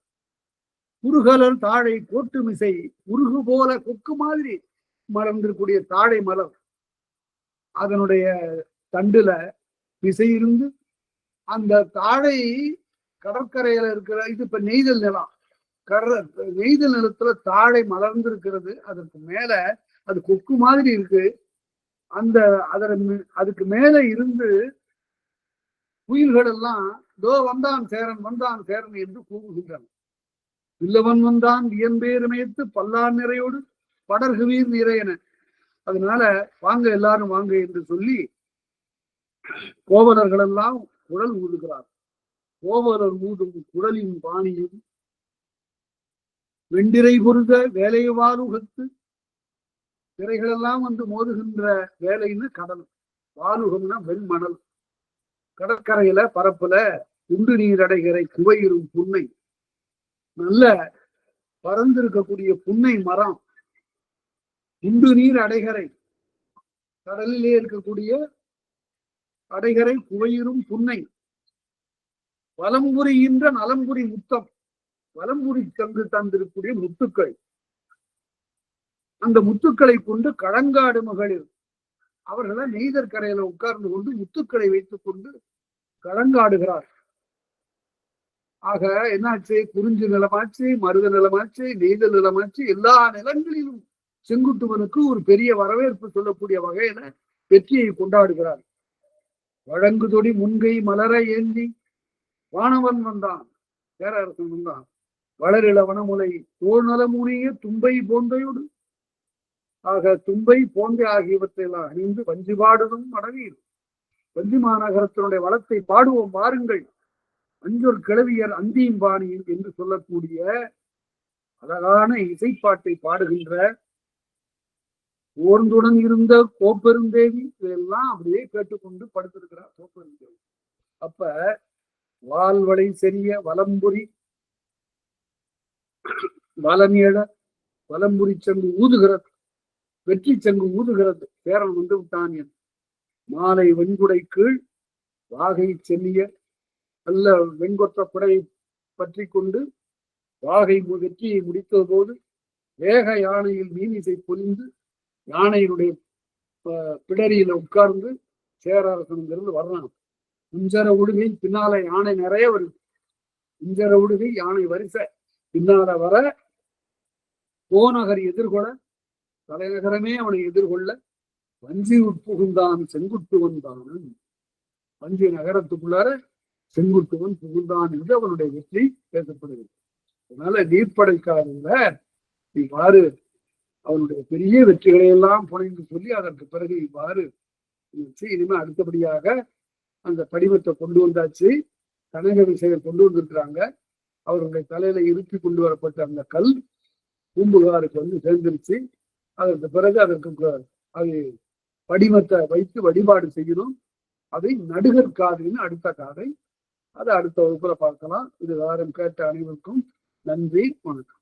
[SPEAKER 1] குறுகலர் தாழை கோட்டு மிசை, உருகு போல கொக்கு மாதிரி மலர்ந்திருக்கூடிய தாழை மலர், அதனுடைய தண்டுல மிசை இருந்து அந்த தாழை கடற்கரையில இருக்கிற, இது இப்ப நெய்தல் நிலம், நெய்தல் நிலத்துல தாழை மலர்ந்து இருக்கிறது. அதற்கு மேல அது கொக்கு மாதிரி இருக்கு. அந்த அதுக்கு மேல இருந்து குயில்கள் எல்லாம் தோ வந்தான் சேரன் என்று கூவுகின்றன. இல்லவன் வந்தான் இயன்பேருமையத்து பல்லான் நிறையோடு படர்குவீர் நிறையன. அதனால வாங்க எல்லாரும் வாங்க என்று சொல்லி கோவலர்கள் எல்லாம் குழல் ஊதுகிறார். கோவலர் ஊதும் குழலின் பாணியும் வெண்டிரை பொருத வேலைவாருகத்து, திரைகளெல்லாம் வந்து மோதுகின்ற வேலைன்னு கடல், வாருகம்னா வெண்மணல், கடற்கரையில பரப்புல குண்டு நீரடைகரை குவையிரும் புன்னை, நல்ல பறந்திருக்கக்கூடிய புன்னை மரம், குண்டு நீர் அடைகரை, கடலிலே இருக்கக்கூடிய அடைகரை குவையிரும் புன்னை, வலம்புரிகின்ற நலம்புரி முத்தம், வலம்புரி தங்கு தந்திருக்கூடிய முத்துக்கள், அந்த முத்துக்களை கொண்டு களங்காடு மகளிர் அவர்களை நெய்தர் கரையில உட்கார்ந்து கொண்டு முத்துக்களை வைத்துக் கொண்டு களங்காடுகிறார். ஆக என்னாச்சு, குறிஞ்சி நிலமாச்சு, மருத நிலமாச்சு, நெய்தல் நிலமாச்சு, எல்லா நிலங்களிலும் செங்குட்டுவனுக்கு ஒரு பெரிய வரவேற்பு சொல்லக்கூடிய வகையில வெற்றியை கொண்டாடுகிறார். வழங்கு தொடி முன்கை மலர ஏந்தி வானவன் வந்தான், பேரரசன் வந்தான், வளரிள வனமுலை தோல்நல முனிய தும்பை போந்தையோடு, ஆக தும்பை போந்தை ஆகியவற்றை எல்லாம் அணிந்து வஞ்சி பாடுதும் மடவீர், வஞ்சி மாநகரத்தினுடைய வளத்தை பாடுவோம் வாருங்கள், அஞ்சொர் கிழவியர் அந்தியும் பாணியும் என்று சொல்லக்கூடிய அழகான இசைப்பாட்டை பாடுகின்ற ஓர்ந்துடன் இருந்த கோப்பெருந்தேவி, இதெல்லாம் அப்படியே கேட்டுக்கொண்டு படுத்திருக்கிறார் கோப்பெருந்தேவி. அப்ப வால்வளை செறிய வலம்புரி வலமேழ வலம்புரி சங்கு ஊதுகிறது, வெற்றி சங்கு ஊதுகிறது, பேரன் வந்து விட்டான் என் மாலை வெண்குடை கீழ் வாகை செல்லிய நல்ல வெண்கொற்ற குடையை பற்றி கொண்டு வாகை வெற்றியை முடித்த போது வேக யானையில் மீனிசை பொழிந்து யானையினுடைய பிடரியில உட்கார்ந்து சேரரசனிலிருந்து வர்றான். குஞ்சர உடுகை பின்னால யானை நிறைய வருது, குஞ்சர உடுகை யானை வரிசை பின்னால வர கோநகர் எதிர்கொள்ள, தலைநகரமே அவனை எதிர்கொள்ள வஞ்சி உட்புகுந்தான் செங்குட்டுவன் தான், வஞ்சி நகரத்துக்குள்ளார செங்குட்டுவன் புகுந்தான் என்று அவனுடைய வெற்றி பேசப்படுகிறது. அதனால நீர்ப்படைக்காரங்கள இவ்வாறு அவனுடைய பெரிய வெற்றிகளை எல்லாம் புனைந்து சொல்லி அதற்கு பிறகு இவ்வாறு இனிமே அடுத்தபடியாக அந்த படிவத்தை கொண்டு வந்தாச்சு, கனக விசையர் கொண்டு வந்திருக்கிறாங்க. அவருடைய தலையில இருப்பி கொண்டு வரப்பட்ட அந்த கல் பூம்புகாருக்கு வந்து சேர்ந்துருச்சு. அதற்கு பிறகு அதற்கு அது படிவத்தை வைத்து வழிபாடு செய்யணும். அதை நடுகர் காதைன்னு அடுத்த காதை, அதை அடுத்த வகுப்புல பார்க்கலாம். இது வாரம் கேட்ட அனைவருக்கும் நன்றி, வணக்கம்.